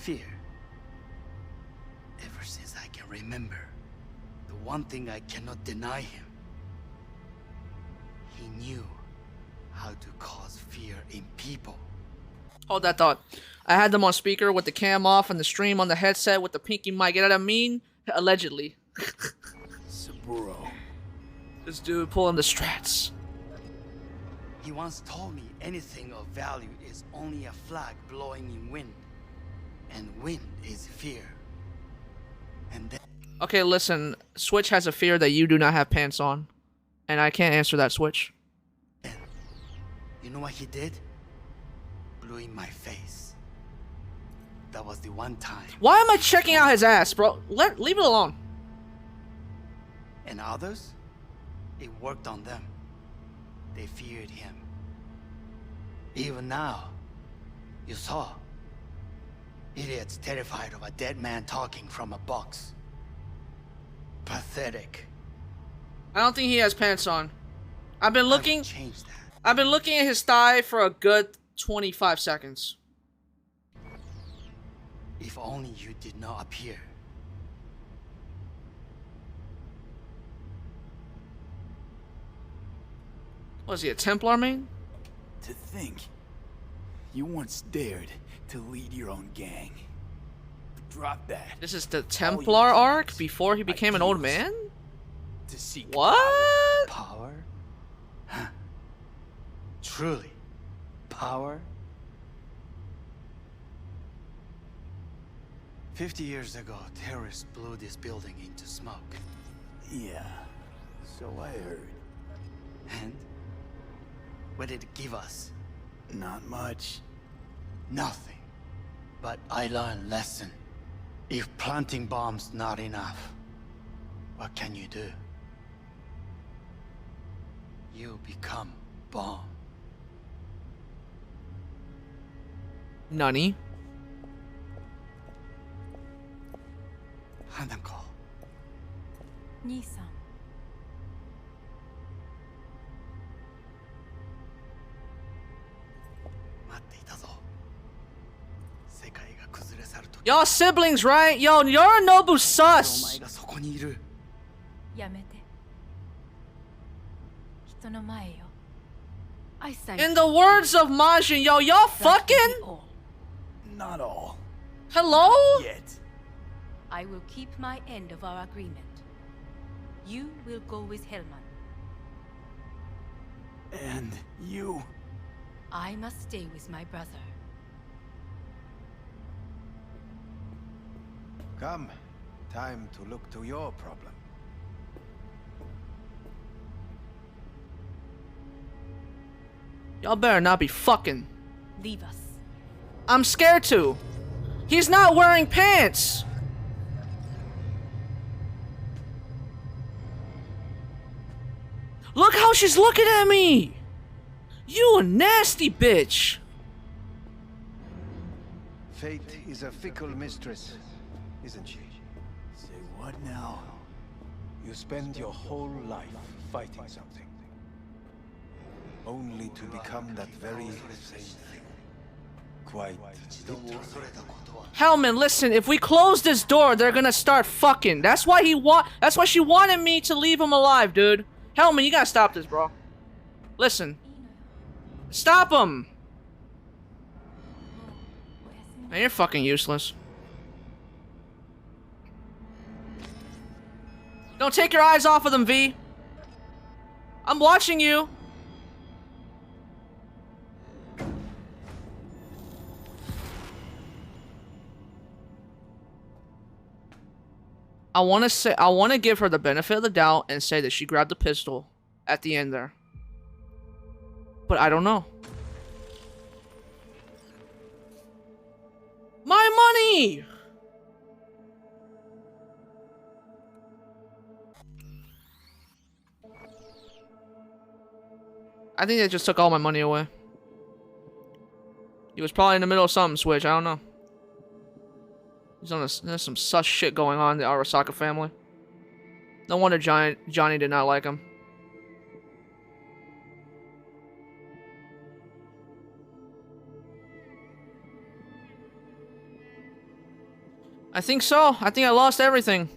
Fear. Ever since I can remember, the one thing I cannot deny him. He knew how to cause fear in people. Hold that thought. I had them on speaker with the cam off and the stream on the headset with the pinky mic. You know what I mean? Allegedly. Saburo. This dude pulling the strats. He once told me anything of value is only a flag blowing in wind. And wind is fear. And then... Okay, listen. Switch has a fear that you do not have pants on. And I can't answer that, Switch. You know what he did? Blew in my face. That was the one time. Why am I checking out his ass, bro? Leave it alone. And others? It worked on them. They feared him. Even now, you saw. Idiots terrified of a dead man talking from a box. Pathetic. I don't think he has pants on. I've been looking. Change that. I've been looking at his thigh for a good 25 seconds. If only you did not appear. Was he a Templar, man? To think, you once dared to lead your own gang. Drop that. This is the Templar arc before he became an old man? To seek What? Power? Huh. Truly. Power? 50 years ago, terrorists blew this building into smoke. Yeah, so I heard. And? What did it give us? Not much. Nothing. But I learned a lesson. If planting bombs not enough, what can you do? You become bomb. Nani? Hanako. 兄さん Y'all siblings, right? Yo, Yorinobu sus! そこにいる。やめて。人の前よ。I say. In the words of Majin, yo, y'all fucking? Not all. Hello? Yet. I will keep my end of our agreement. You will go with Hellman. And you? I must stay with my brother. Come. Time to look to your problem. Y'all better not be fucking. Leave us. I'm scared to. He's not wearing pants. Look how she's looking at me. You a nasty bitch. Fate is a fickle mistress, isn't she? Say what now? You spend your whole life fighting something, only to become that very same thing. Quite literally. Hellman, listen, if we close this door, they're gonna start fucking. That's why she wanted me to leave him alive, dude. Hellman, you gotta stop this, bro. Listen. Stop him! Man, you're fucking useless. Don't take your eyes off of them, V. I'm watching you. I want to give her the benefit of the doubt and say that she grabbed the pistol at the end there. But I don't know. My money! I think they just took all my money away. He was probably in the middle of something, Switch. I don't know. There's some sus shit going on in the Arasaka family. No wonder Johnny did not like him. I think so. I think I lost everything.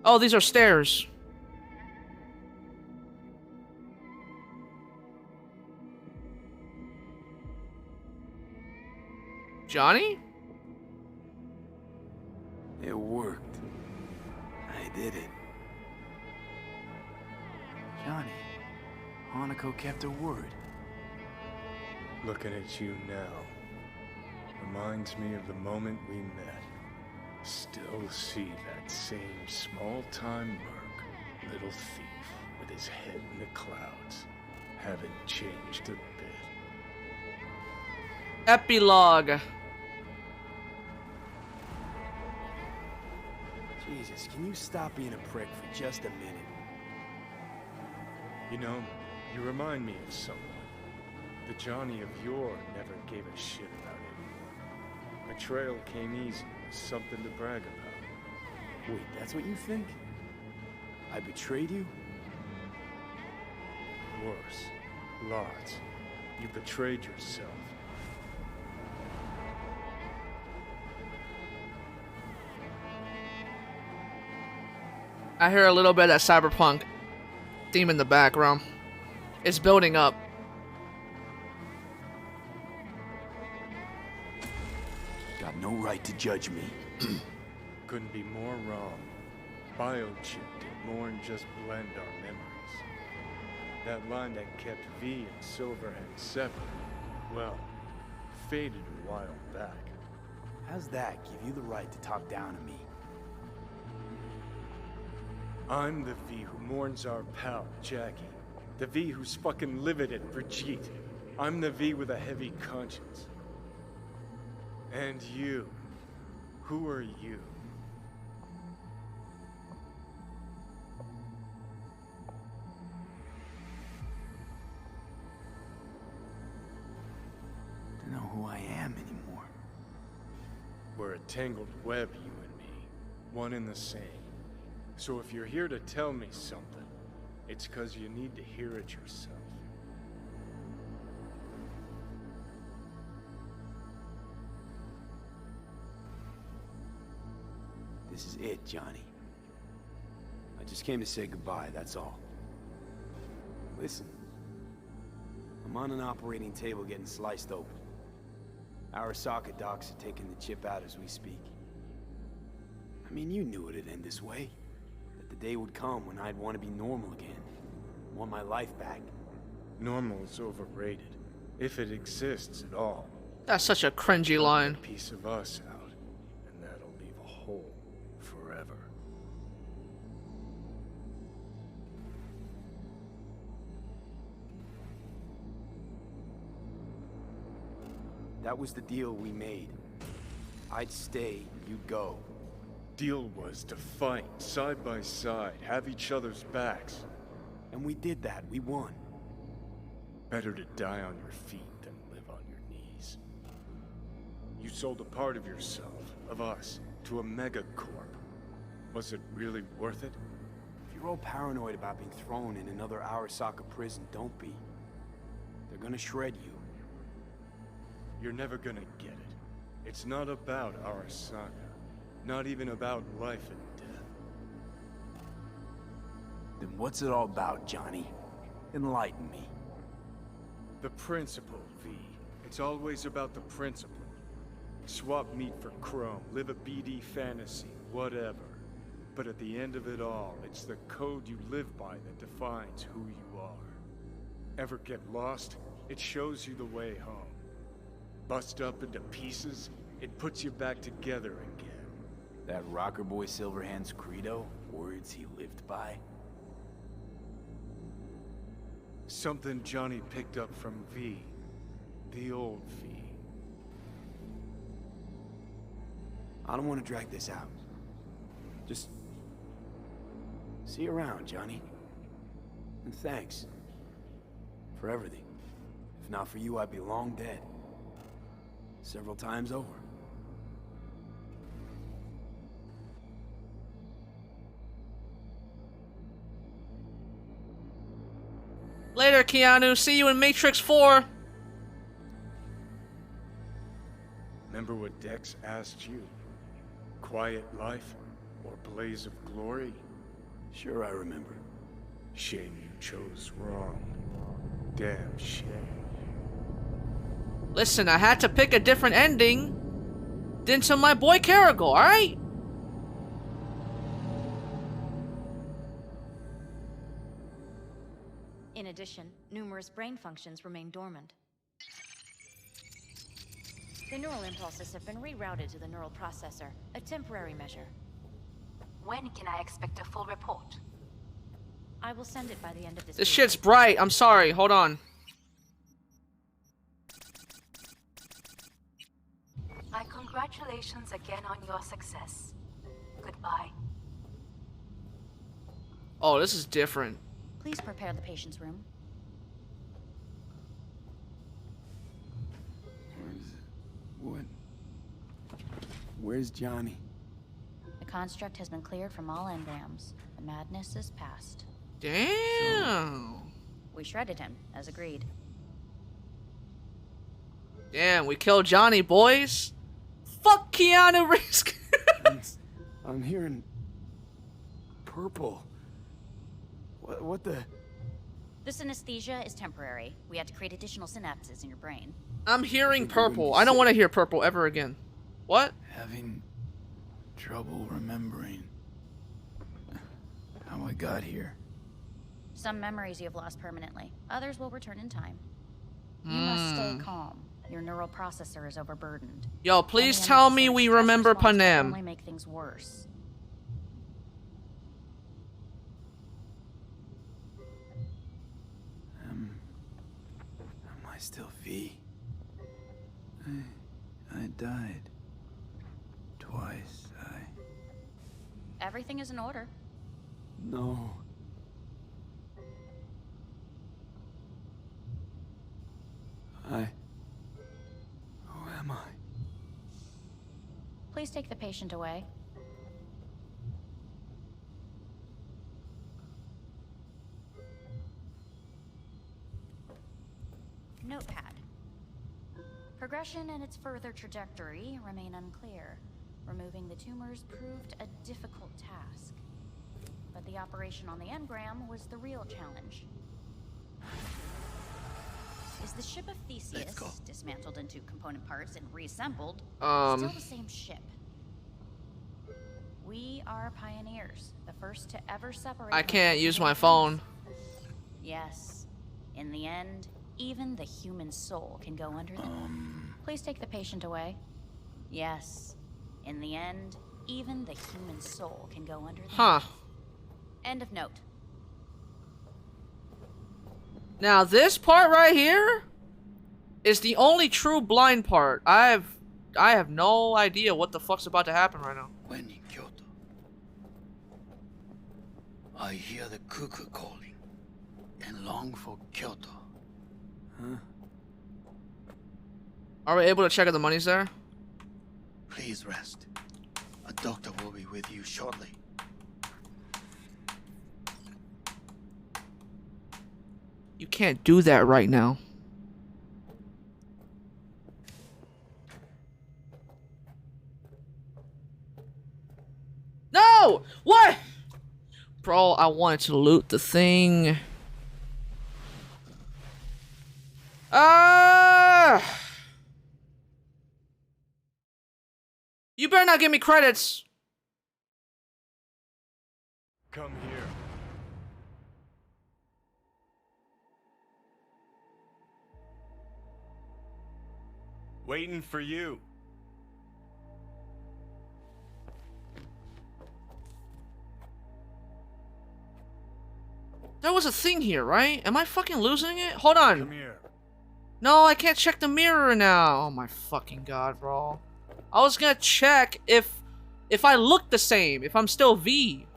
Oh, these are stairs. Johnny? It worked. I did it. Johnny, Hanako kept her word. Looking at you now reminds me of the moment we met. Still see that same small-time merc, little thief with his head in the clouds. Haven't changed a bit. Epilogue. Jesus, can you stop being a prick for just a minute? You know, you remind me of someone. The Johnny of yore never gave a shit about anyone. Betrayal came easy, was something to brag about. Wait, that's what you think? I betrayed you? Worse. Lots. You betrayed yourself. I hear a little bit of that Cyberpunk theme in the background. It's building up. Got no right to judge me. Couldn't be more wrong. Biochip did more than just blend our memories. That line that kept V and Silverhand separate, well, faded a while back. How's that give you the right to talk down to me? I'm the V who mourns our pal, Jackie. The V who's fucking livid at Brigitte. I'm the V with a heavy conscience. And you. Who are you? Don't know who I am anymore. We're a tangled web, you and me. One and the same. So if you're here to tell me something, it's 'cause you need to hear it yourself. This is it, Johnny. I just came to say goodbye, that's all. Listen. I'm on an operating table getting sliced open. Arasaka docs are taking the chip out as we speak. I mean, you knew it'd end this way. That the day would come when I'd want to be normal again. Want my life back. Normal's overrated. If it exists at all. That's such a cringy line. A piece of us out, and that'll leave a hole forever. That was the deal we made. I'd stay, you'd go. Deal was to fight, side by side, have each other's backs. And we did that, we won. Better to die on your feet than live on your knees. You sold a part of yourself, of us, to a megacorp. Was it really worth it? If you're all paranoid about being thrown in another Arasaka prison, don't be. They're gonna shred you. You're never gonna get it. It's not about Arasaka. Not even about life and death. Then what's it all about, Johnny? Enlighten me. The principle, V. It's always about the principle. Swap meat for chrome, live a BD fantasy, whatever. But at the end of it all, it's the code you live by that defines who you are. Ever get lost? It shows you the way home. Bust up into pieces, it puts you back together again. That rocker boy Silverhand's credo? Words he lived by? Something Johnny picked up from V. The old V. I don't want to drag this out. Just... see you around, Johnny. And thanks. For everything. If not for you, I'd be long dead. Several times over. Later, Keanu. See you in Matrix 4. Remember what Dex asked you? Quiet life or blaze of glory? Sure, I remember. Shame you chose wrong. Damn shame. Listen, I had to pick a different ending than to my boy Carrigal, alright? In addition, numerous brain functions remain dormant. The neural impulses have been rerouted to the neural processor, a temporary measure. When can I expect a full report? I will send it by the end of this This week. shit's bright. I'm sorry. Hold on. My congratulations again on your success. Goodbye. Oh, this is different. Please prepare the patient's room. Where's Johnny? The construct has been cleared from all engrams. The madness is past. Damn. We shredded him, as agreed. Damn, we killed Johnny, boys. Fuck Keanu Reeves. I'm hearing purple. What the? This anesthesia is temporary. We had to create additional synapses in your brain. I'm hearing purple. I don't want to hear purple ever again. What? Having trouble remembering how I got here. Some memories you have lost permanently. Others will return in time. You must stay calm. Your neural processor is overburdened. Yo, please Any tell me unnecessary we stress remember response will Panem. only make things worse. Am I still V? I died. Twice. Everything is in order. No. Who am I? Please take the patient away. Notepad. Progression and its further trajectory remain unclear. Removing the tumors proved a difficult task. But the operation on the engram was the real challenge. Is the ship of Theseus, dismantled into component parts and reassembled, still the same ship? We are pioneers, the first to ever separate... I can't use my phone. Yes. In the end, even the human soul can go under the... Please take the patient away. Yes. In the end, even the human soul can go under the... Huh. End of note. Now this part right here is the only true blind part. I have no idea what the fuck's about to happen right now. When in Kyoto, I hear the cuckoo calling and long for Kyoto. Huh? Are we able to check if the money's there? Please rest. A doctor will be with you shortly. You can't do that right now. No! What? Bro, I wanted to loot the thing. You better not give me credits. Come here. Waiting for you. There was a thing here, right? Am I fucking losing it? Hold on. Come here. No, I can't check the mirror now. Oh my fucking god, bro. I was gonna check if I look the same, if I'm still V.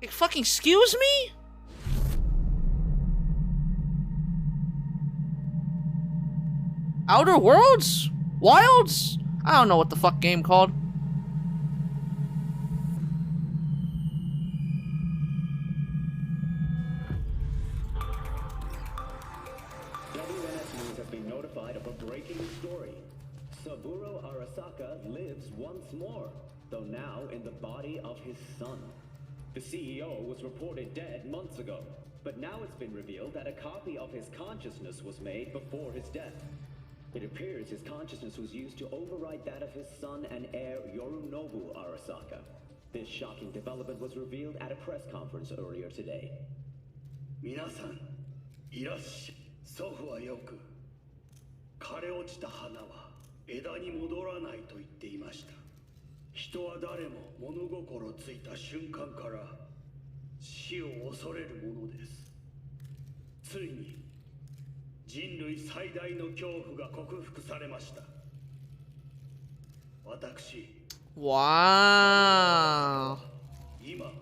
Like, fucking excuse me? Outer Worlds? Wilds? I don't know what the fuck game called. WNS has been notified of a break breaking story. Saburo Arasaka lives once more, though now in the body of his son. The CEO was reported dead months ago, but now it's been revealed that a copy of his consciousness was made before his death. It appears his consciousness was used to override that of his son and heir Yorunobu Arasaka. This shocking development was revealed at a press conference earlier today. 皆さん、いらっしゃい。祖父はよく、枯れ落ちた花は枝に戻らないと言っていました。人は誰も物心ついた瞬間から死を恐れるものです。ついに人類最大の恐怖が克服されました。私、Wow. 今、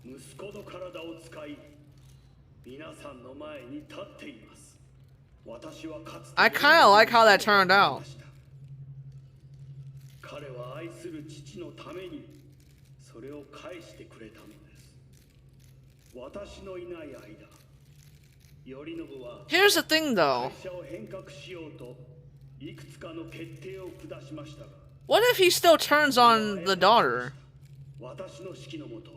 息子の体を使い、皆さんの前に立っています。私はかつて I kind of like how that turned out. 彼は愛する父のためにそれを返してくれたのです。私のいない間、頼信は Here's the thing, though. 会社を変革しようといくつかの決定を下しましたが、 What if he still turns on the daughter? 私の指揮のもと、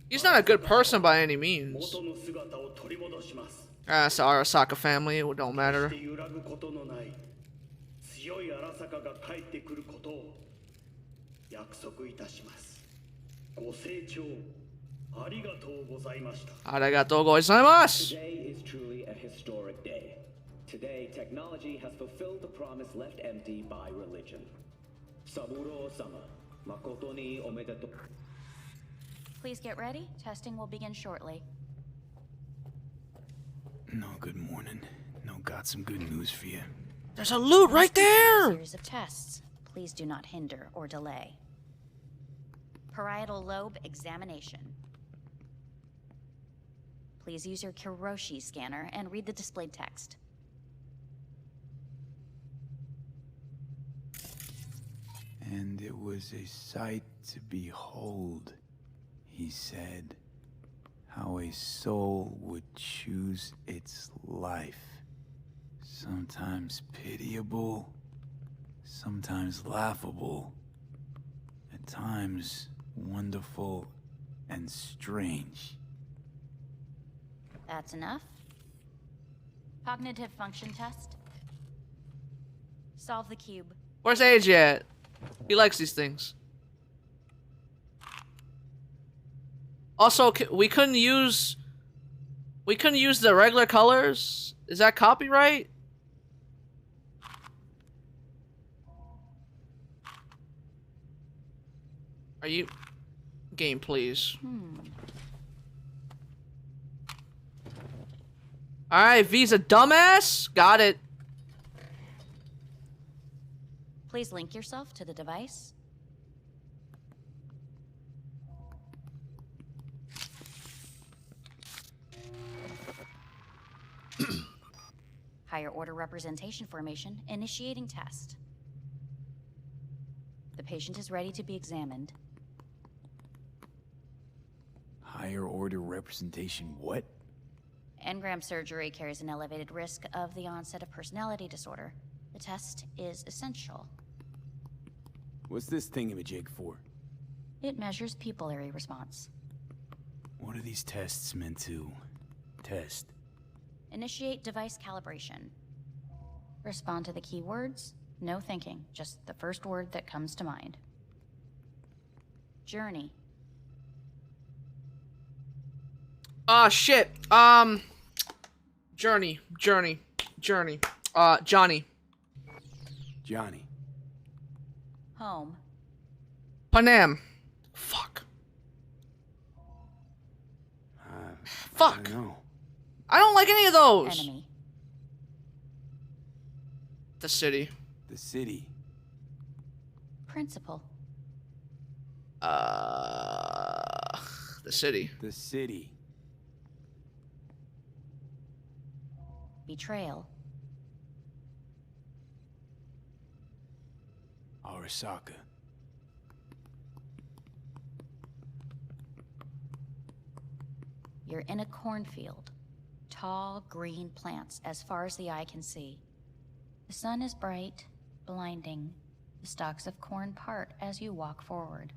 He's not a good person by any means. 元の姿を取り戻します。 It's the Arasaka family. It don't matter. 決して揺らぐことのない強い荒坂が帰ってくることを約束いたします。ご清聴ありがとうございました。 Arigatou gozaimasu. Today is truly a historic day. Today, technology has fulfilled the promise left empty by religion. Saburo-sama, makoto ni omedetou. Please get ready. Testing will begin shortly. No, good morning. No, got some good news for you. There's a loot right there. Series of tests. Please do not hinder or delay. Parietal lobe examination. Please use your Kiroshi scanner and read the displayed text. And it was a sight to behold, he said, how a soul would choose its life. Sometimes pitiable, sometimes laughable, at times wonderful and strange. That's enough. Cognitive function test. Solve the cube. Where's AJ at? He likes these things. Also, we couldn't use the regular colors. Is that copyright? Are you game, please? All right, V's a dumbass. Got it. Please link yourself to the device. Higher order representation formation, initiating test. The patient is ready to be examined. Higher order representation what? Engram surgery carries an elevated risk of the onset of personality disorder. The test is essential. What's this thingamajig for? It measures pupillary response. What are these tests meant to test? Initiate device calibration. Respond to the keywords. No thinking, just the first word that comes to mind. Journey. Shit. Journey. Johnny. Johnny. Home. Panam. Fuck. Fuck. I don't know. I don't like any of those. Enemy. The city. The city. Principal. The city. The city. Betrayal. Arasaka. You're in a cornfield. Tall, green plants as far as the eye can see. The sun is bright, blinding. The stalks of corn part as you walk forward.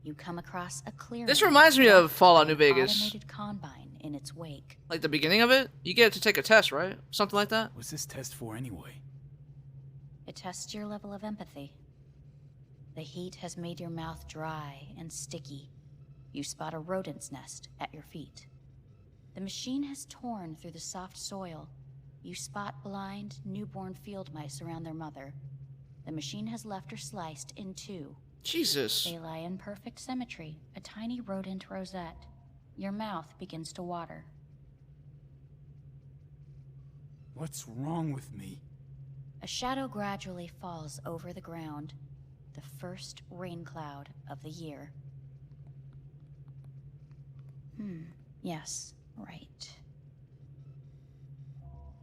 You come across a clearing. This reminds me of Fallout New Vegas. Automated combine in its wake. Like the beginning of it? You get to take a test, right? Something like that? What's this test for anyway? It tests your level of empathy. The heat has made your mouth dry and sticky. You spot a rodent's nest at your feet. The machine has torn through the soft soil. You spot blind, newborn field mice around their mother. The machine has left her sliced in two. Jesus. They lie in perfect symmetry, a tiny rodent rosette. Your mouth begins to water. What's wrong with me? A shadow gradually falls over the ground. The first rain cloud of the year. Yes, right.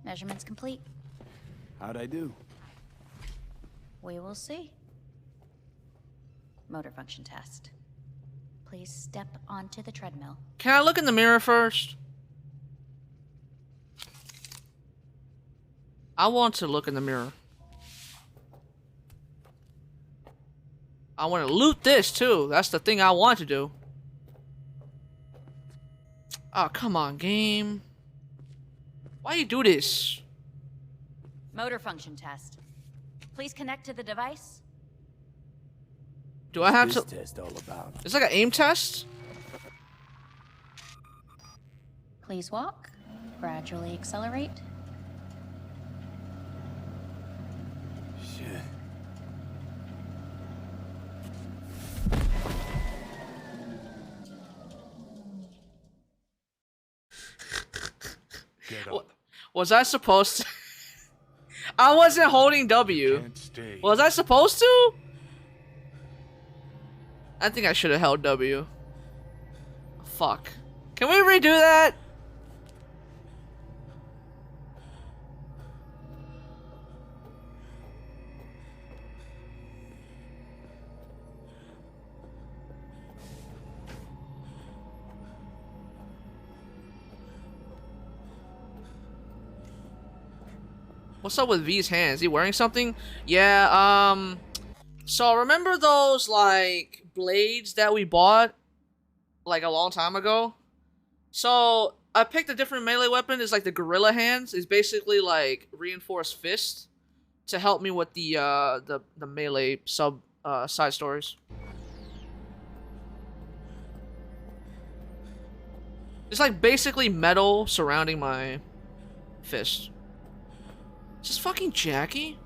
Measurements complete. How'd I do? We will see. Motor function test. Please step onto the treadmill. Can I look in the mirror first? I want to look in the mirror. I want to loot this too. That's the thing I want to do. Oh, come on, game. Why you do this? Motor function test. Please connect to the device. Do I have to? What's this test all about? It's like an aim test? Please walk. Gradually accelerate. Shit. Get up. Was I supposed to? I wasn't holding W. Can't stay. Was I supposed to? I think I should have held W. Fuck. Can we redo that? What's up with V's hands? Is he wearing something? Yeah, so remember those, like, blades that we bought, like, a long time ago? So, I picked a different melee weapon. It's like the gorilla hands. It's basically, like, reinforced fist to help me with the melee side stories. It's like basically metal surrounding my fist. Is this fucking Jackie?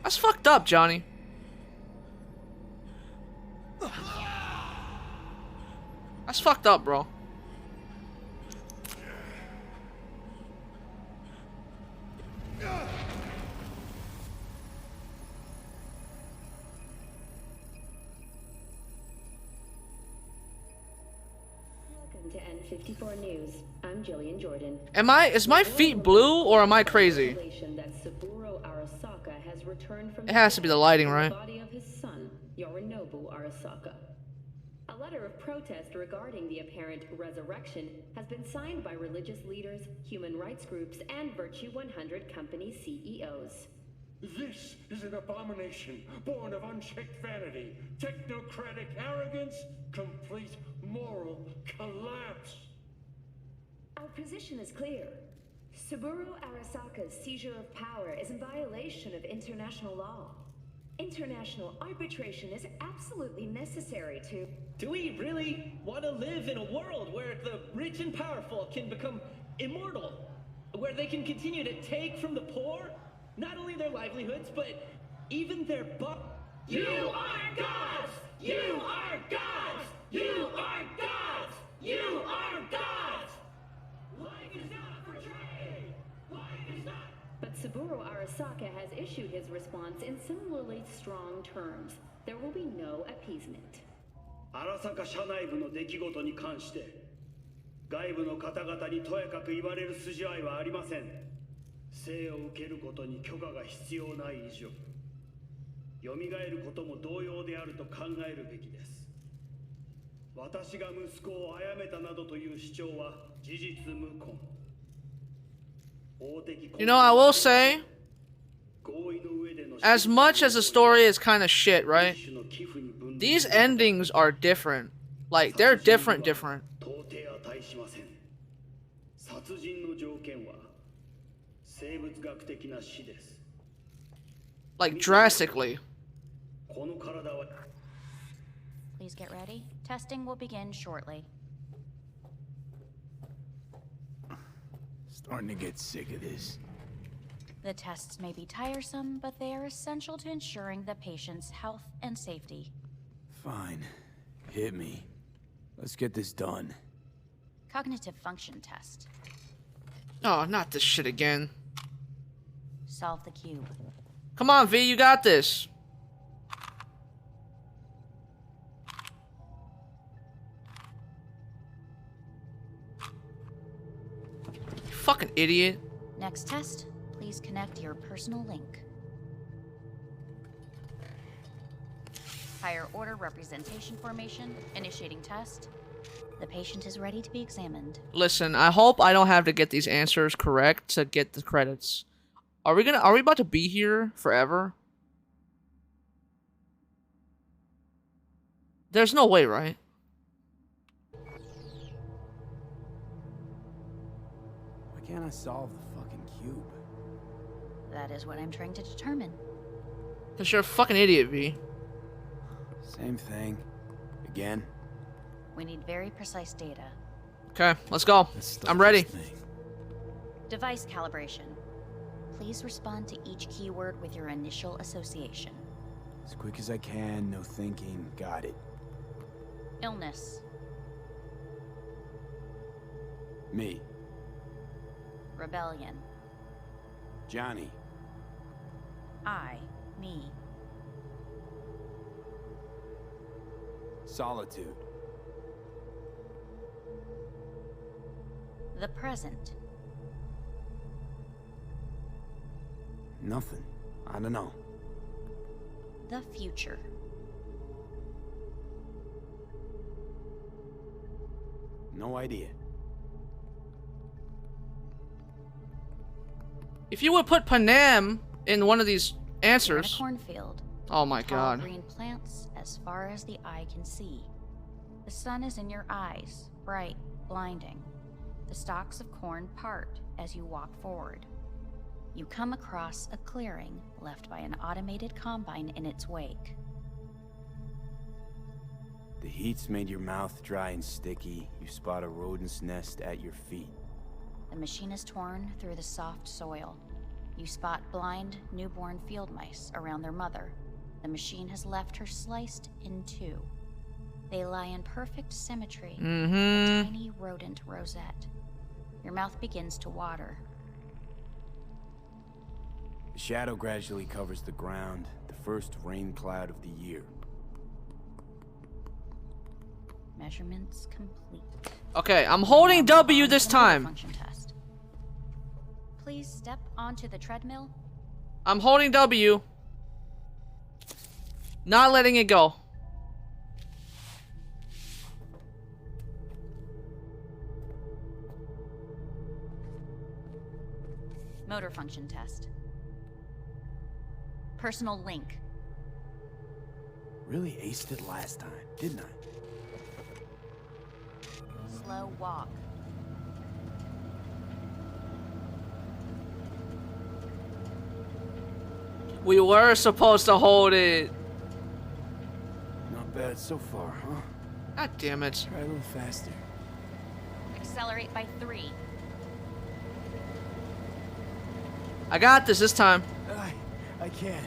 That's fucked up, Johnny. That's fucked up, bro. Welcome to N54 News. I'm Jillian Jordan. Is my feet blue or am I crazy? That Saburo Arasaka has returned from It has to be the lighting, right? the body of his son, Yorinobu Arasaka. A letter of protest regarding the apparent resurrection has been signed by religious leaders, human rights groups, and Virtue 100 company CEOs. This is an abomination born of unchecked vanity, technocratic arrogance, complete moral collapse. Our position is clear. Saburo Arasaka's seizure of power is in violation of international law. International arbitration is absolutely necessary to... Do we really want to live in a world where the rich and powerful can become immortal? Where they can continue to take from the poor, not only their livelihoods, but even their You are gods! You are gods! You are gods! You are gods! Life is not for trade! Life is not... But Saburo Arasaka has issued his response in similarly strong terms. There will be no appeasement. 荒坂社内部の出来事に関して外部の方々にとやかく言われる筋合いはありません。生を受けることに許可が必要ない以上、蘇ることも同様であると考えるべきです。私が息子を殺めたなどという主張は事実無根。You know, I will say, as much as the story is kind of shit, right? These endings are different. Like, they're different. Like, drastically. Please get ready. Testing will begin shortly. Starting to get sick of this. The tests may be tiresome, but they are essential to ensuring the patient's health and safety. Fine. Hit me. Let's get this done. Cognitive function test. Oh, not this shit again. Solve the cube. Come on, V, you got this. You fucking idiot. Next test, please connect your personal link. Higher order representation formation, initiating test. The patient is ready to be examined. Listen, I hope I don't have to get these answers correct to get the credits. Are we about to be here forever? There's no way, right? Why can't I solve the fucking cube? That is what I'm trying to determine. Cause you're a fucking idiot, V. Same thing. Again? We need very precise data. Okay, let's go. I'm ready. Device calibration. Please respond to each keyword with your initial association. As quick as I can, no thinking. Got it. Illness. Me. Rebellion. Johnny. Me. Solitude. The present. Nothing. I don't know. The future. No idea. If you would put Panam in one of these You're in a answers. cornfield. Oh my Tall god. green plants as far as the eye can see. The sun is in your eyes, bright, blinding. The stalks of corn part as you walk forward. You come across a clearing left by an automated combine in its wake. The heat's made your mouth dry and sticky. You spot a rodent's nest at your feet. The machine is torn through the soft soil. You spot blind, newborn field mice around their mother. The machine has left her sliced in two. They lie in perfect symmetry, a tiny rodent rosette. Your mouth begins to water. The shadow gradually covers the ground, the first rain cloud of the year. Measurements complete. Okay, I'm holding W this time. Function test. Please step onto the treadmill. I'm holding W. Not letting it go. Motor function test. Personal link. Really aced it last time, didn't I? Slow walk. We were supposed to hold it. Not bad so far, huh? God damn it. Try a little faster. Accelerate by 3. I got this time. I can't.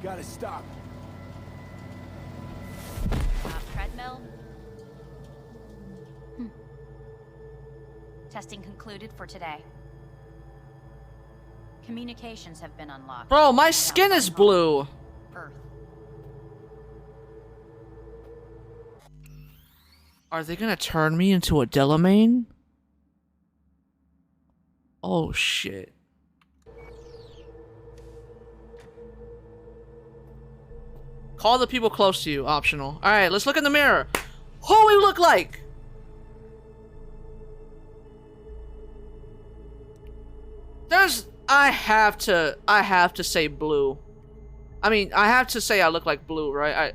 Gotta stop. Stop treadmill. Testing concluded for today. Communications have been unlocked. Bro, my skin is blue. Earth. Are they gonna turn me into a Delamain? Oh shit. Call the people close to you, optional. Alright, let's look in the mirror. Who we look like? I have to say blue. I mean, I have to say I look like blue, right?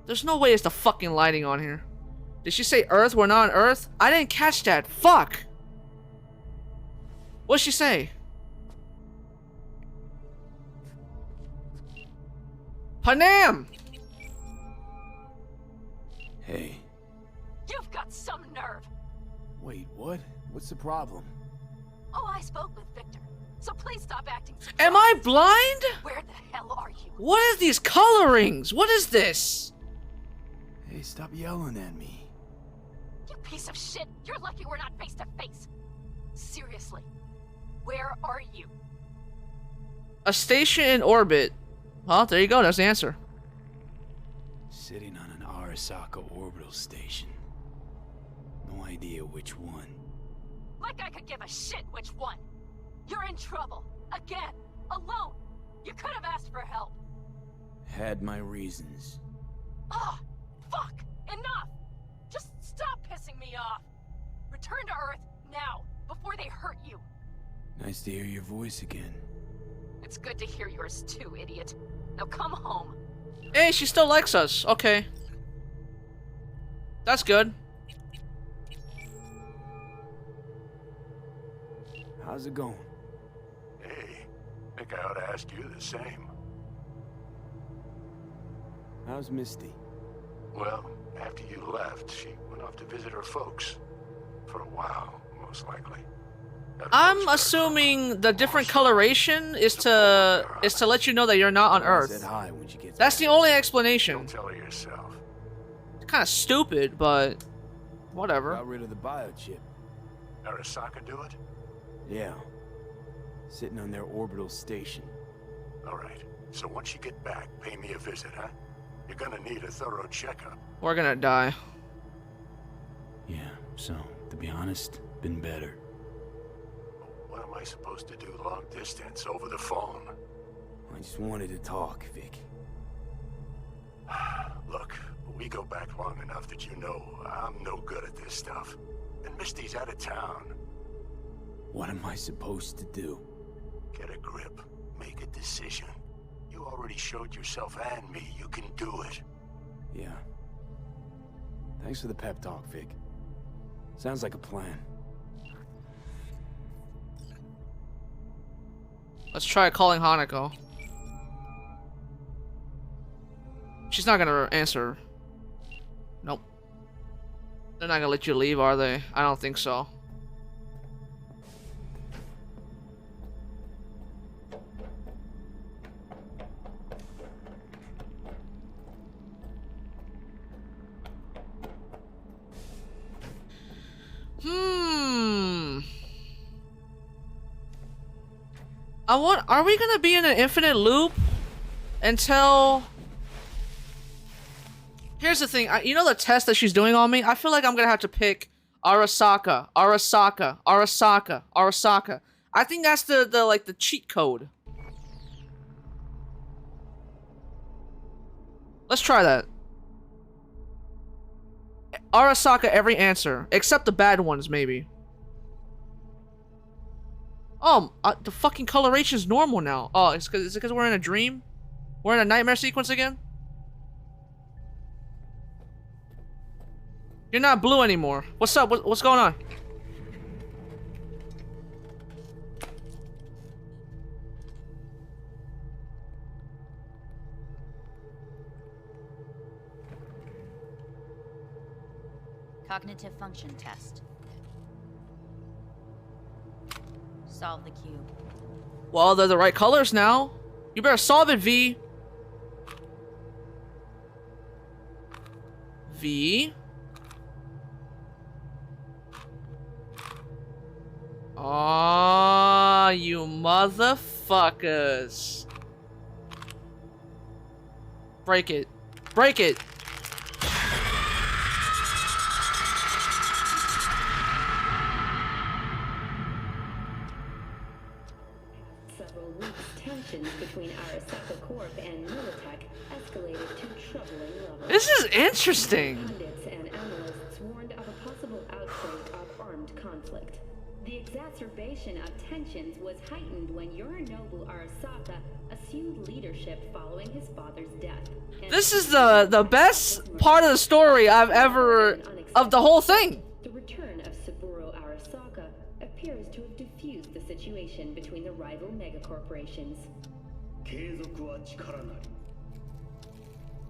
There's no way it's the fucking lighting on here. Did she say Earth? We're not on Earth? I didn't catch that. Fuck. What'd she say? Panam! Hey. You've got some nerve. Wait, what? What's the problem? Oh, I spoke with Victor. So please stop acting surprised. Am I blind? Where the hell are you? What is these colorings? What is this? Hey, stop yelling at me. You piece of shit. You're lucky we're not face to face. Seriously. Where are you? A station in orbit. Well, there you go. That's the answer. Sitting on an Arasaka orbital station. No idea which one. Like I could give a shit which one. You're in trouble. Again. Alone. You could have asked for help. Had my reasons. Ah, fuck. Enough. Just stop pissing me off. Return to Earth now, before they hurt you. Nice to hear your voice again. It's good to hear yours too, idiot. Now come home. Hey, she still likes us. Okay. That's good. How's it going? Hey, think I ought to ask you the same. How's Misty? Well, after you left, she went off to visit her folks. For a while, most likely. I'm assuming the different coloration is to let you know that you're not on Earth. That's the only explanation. Don't tell her yourself. It's kind of stupid, but whatever. Got rid of the biochip. Arasaka do it? Yeah. Sitting on their orbital station. All right. So once you get back, pay me a visit, huh? You're gonna need a thorough checkup. We're gonna die. Yeah, so, to be honest, been better. What am I supposed to do long distance over the phone? I just wanted to talk, Vic. Look, we go back long enough that you know I'm no good at this stuff. And Misty's out of town. What am I supposed to do? Get a grip. Make a decision. You already showed yourself and me you can do it. Yeah. Thanks for the pep talk, Vic. Sounds like a plan. Let's try calling Hanako. She's not gonna answer. Nope. They're not gonna let you leave, are they? I don't think so. Are we gonna be in an infinite loop until? Here's the thing. You know the test that she's doing on me? I feel like I'm gonna have to pick Arasaka, Arasaka, Arasaka, Arasaka. I think that's the cheat code. Let's try that. Arasaka every answer, except the bad ones, maybe. Oh, the fucking coloration's normal now. Oh, is it because we're in a dream? We're in a nightmare sequence again? You're not blue anymore. What's up? What's going on? Cognitive function test. Solve the cube. Well, they're the right colors now. You better solve it, V. V. Aw, you motherfuckers. Break it. Break it. Several weeks, tensions between Arasaka Corp and Militech escalated to troubling levels. This is interesting. Pundits and analysts warned of a possible outbreak of armed conflict. The exacerbation of tensions was heightened when Yorinobu Arasaka assumed leadership following his father's death. This is the best part of the story I've ever of the whole thing. The return of Saburo Arasaka appears to have diffused the situation between the rival megacorporations. 継続は力なり。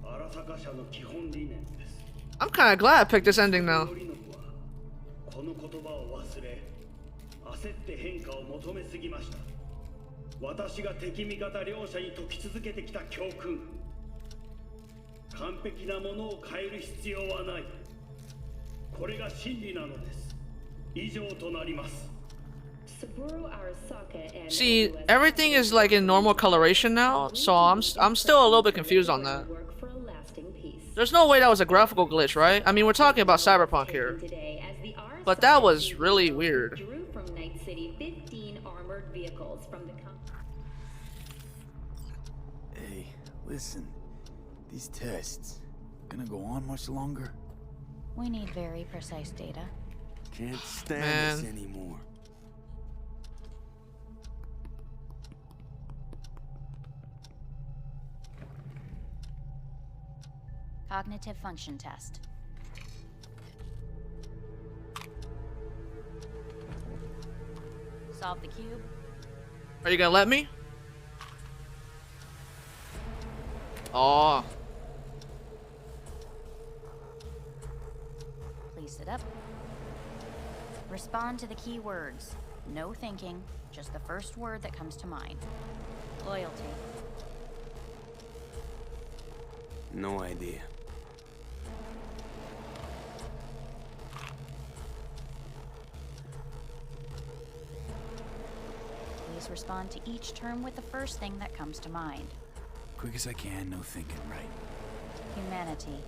荒坂社の基本理念です。 I'm kind of glad I picked this ending now. この言葉を忘れ、焦って変化を求めすぎました。私が敵味方両者に解き続けてきた教訓。完璧なものを変える必要はない。これが真理なのです。以上となります。 See, everything is like in normal coloration now, so I'm still a little bit confused on that. There's no way that was a graphical glitch, right? I mean, we're talking about Cyberpunk here. But that was really weird. Hey, listen. These tests gonna go on much longer? We need very precise data. Can't stand this anymore. Cognitive function test. Solve the cube. Are you gonna let me? Oh. Please sit up. Respond to the key words. No thinking, just the first word that comes to mind. Loyalty. No idea. Please respond to each term with the first thing that comes to mind. Quick as I can, no thinking, right? Humanity.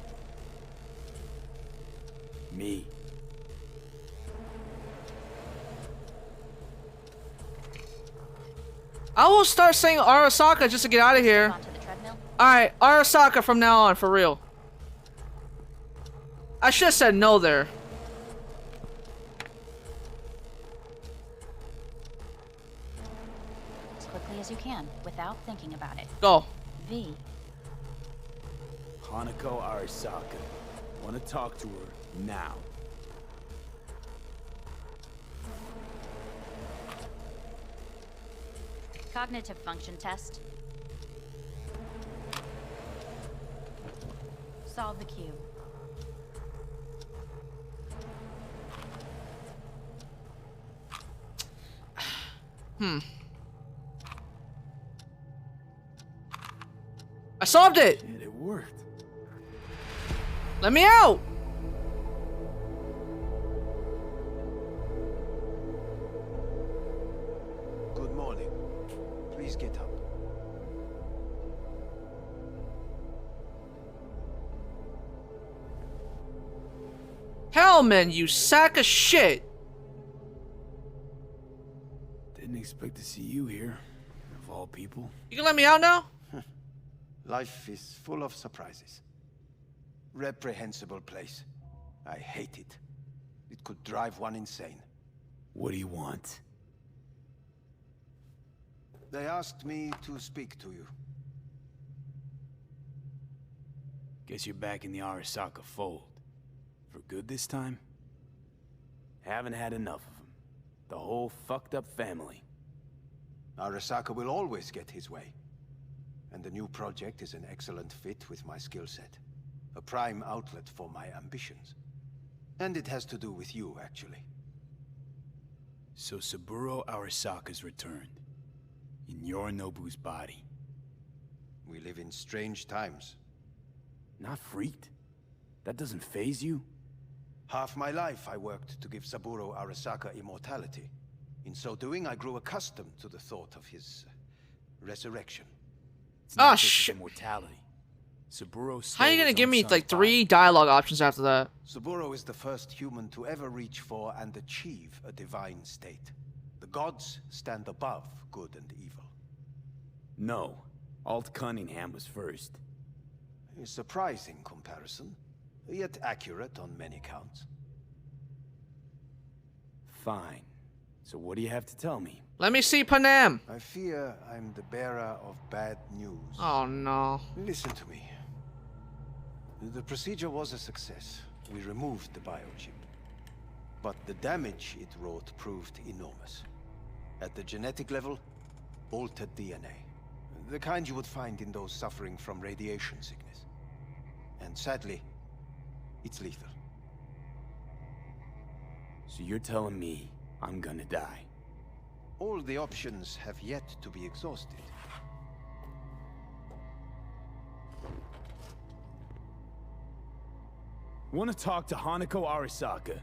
Me. I will start saying Arasaka just to get out of here. Alright, Arasaka from now on, for real. I should have said no there. As quickly as you can, without thinking about it. Go. V. Hanako Arasaka. Want to talk to her now. Cognitive function test. Solve the cube. I solved it! And it worked. Let me out! Good morning. Please get up. Hellman, you sack of shit! Didn't expect to see you here, of all people. You can let me out now? Life is full of surprises. Reprehensible place. I hate it. It could drive one insane. What do you want? They asked me to speak to you. Guess you're back in the Arasaka fold. For good this time? Haven't had enough of them. The whole fucked up family. Arasaka will always get his way. And the new project is an excellent fit with my skill set. A prime outlet for my ambitions. And it has to do with you, actually. So Saburo Arasaka's returned. In Yorinobu's body. We live in strange times. Not freaked? That doesn't faze you? Half my life I worked to give Saburo Arasaka immortality. In so doing, I grew accustomed to the thought of his resurrection. It's not Oh, just shit. immortality. Saburo How are you stole gonna his give own me son's like 3 body. dialogue options after that? Saburo is the first human to ever reach for and achieve a divine state. The gods stand above good and evil. No. Alt Cunningham was first. A surprising comparison, yet accurate on many counts. Fine. So what do you have to tell me? Let me see Panam. I fear I'm the bearer of bad news. Oh no. Listen to me. The procedure was a success. We removed the biochip. But the damage it wrought proved enormous. At the genetic level, altered DNA. The kind you would find in those suffering from radiation sickness. And sadly, it's lethal. So you're telling me I'm gonna die? All the options have yet to be exhausted. Want to talk to Hanako Arasaka?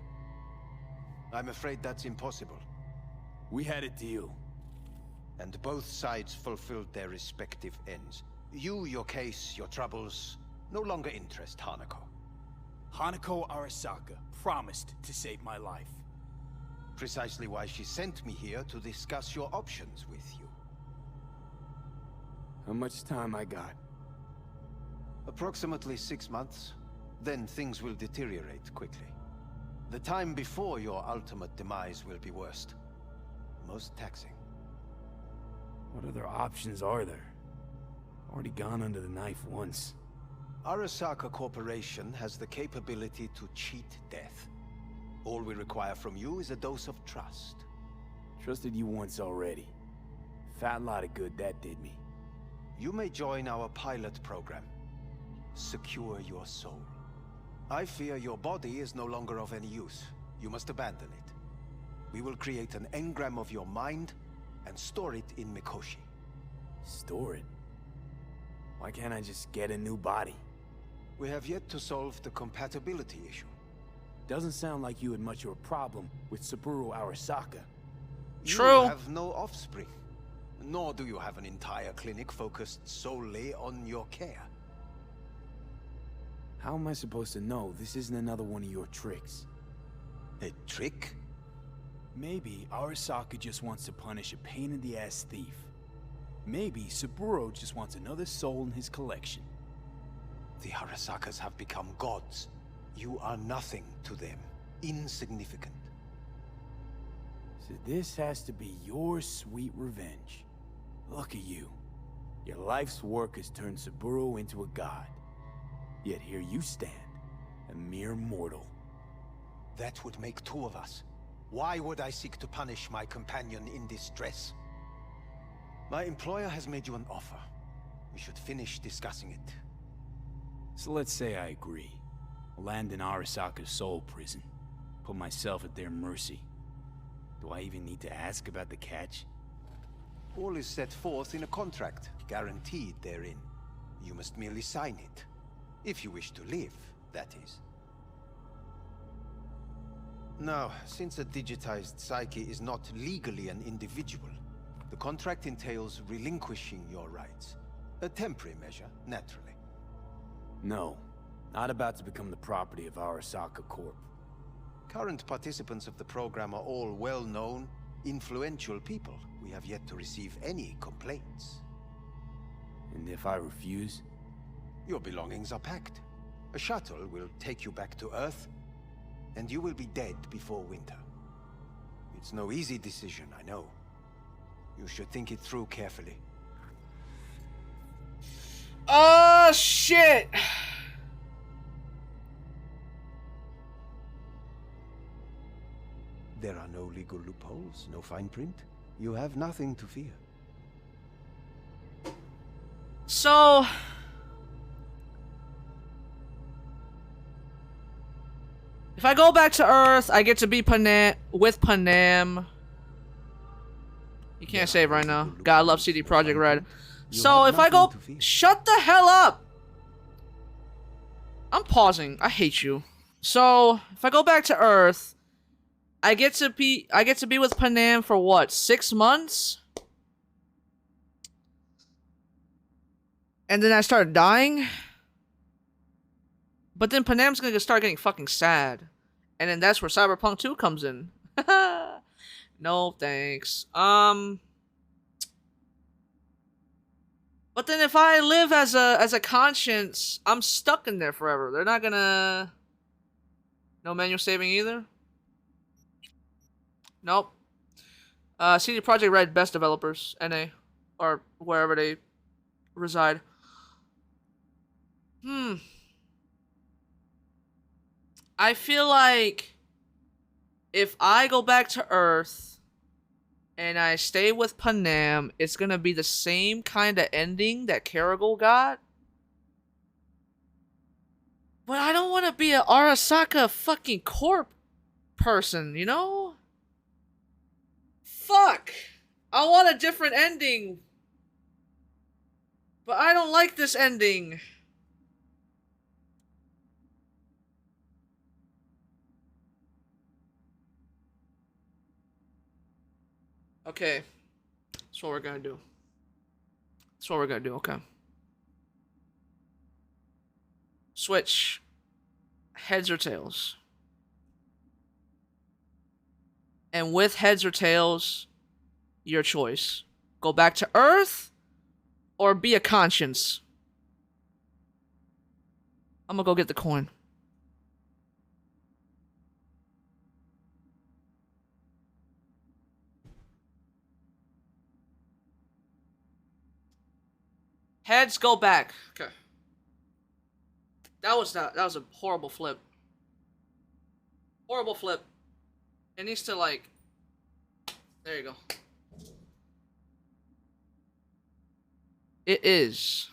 I'm afraid that's impossible. We had a deal. And both sides fulfilled their respective ends. You, your case, your troubles, no longer interest Hanako. Hanako Arasaka promised to save my life. Precisely why she sent me here to discuss your options with you. How much time I got? Approximately 6 months. Then things will deteriorate quickly. The time before your ultimate demise will be worst. Most taxing. What other options are there? Already gone under the knife once. Arasaka Corporation has the capability to cheat death. All we require from you is a dose of trust. Trusted you once already. Fat lot of good that did me. You may join our pilot program. Secure your soul. I fear your body is no longer of any use. You must abandon it. We will create an engram of your mind and store it in Mikoshi. Store it? Why can't I just get a new body? We have yet to solve the compatibility issue. Doesn't sound like you had much of a problem with Saburo Arasaka. True. You have no offspring. Nor do you have an entire clinic focused solely on your care. How am I supposed to know this isn't another one of your tricks? A trick? Maybe Arasaka just wants to punish a pain-in-the-ass thief. Maybe Saburo just wants another soul in his collection. The Arasakas have become gods. You are nothing to them. Insignificant. So this has to be your sweet revenge. Look at you. Your life's work has turned Saburo into a god. Yet here you stand, a mere mortal. That would make two of us. Why would I seek to punish my companion in distress? My employer has made you an offer. We should finish discussing it. So let's say I agree. Land in Arasaka's soul prison. Put myself at their mercy. Do I even need to ask about the catch? All is set forth in a contract, guaranteed therein. You must merely sign it. If you wish to live, that is. Now, since a digitized psyche is not legally an individual, the contract entails relinquishing your rights. A temporary measure, naturally. No, not about to become the property of Arasaka Corp. Current participants of the program are all well-known, influential people. We have yet to receive any complaints. And if I refuse? Your belongings are packed. A shuttle will take you back to Earth, and you will be dead before winter. It's no easy decision, I know. You should think it through carefully. Oh, shit! There are no legal loopholes, no fine print. You have nothing to fear. So... if I go back to Earth, I get to be with Panam. You can't save right now. God, I love CD Projekt Red. So if I go... shut the hell up! I'm pausing. I hate you. So, if I go back to Earth, I get to be with Panam for what, 6 months? And then I start dying? But then Panam's gonna start getting fucking sad. And then that's where Cyberpunk 2 comes in. No, thanks. But then if I live as a conscience, I'm stuck in there forever. They're not gonna... no manual saving either? Nope. CD Projekt Red, best developers, NA, or wherever they reside. I feel like if I go back to Earth and I stay with Panam, it's gonna be the same kind of ending that Caragol got. But I don't want to be an Arasaka fucking corp person, you know? Fuck! I want a different ending. But I don't like this ending. Okay. That's what we're gonna do. Okay. Switch. Heads or tails. And with heads or tails, your choice. Go back to Earth or be a conscience. I'm gonna go get the coin. Heads, go back. Okay. That was a horrible flip. Horrible flip. It needs to like. There you go. It is.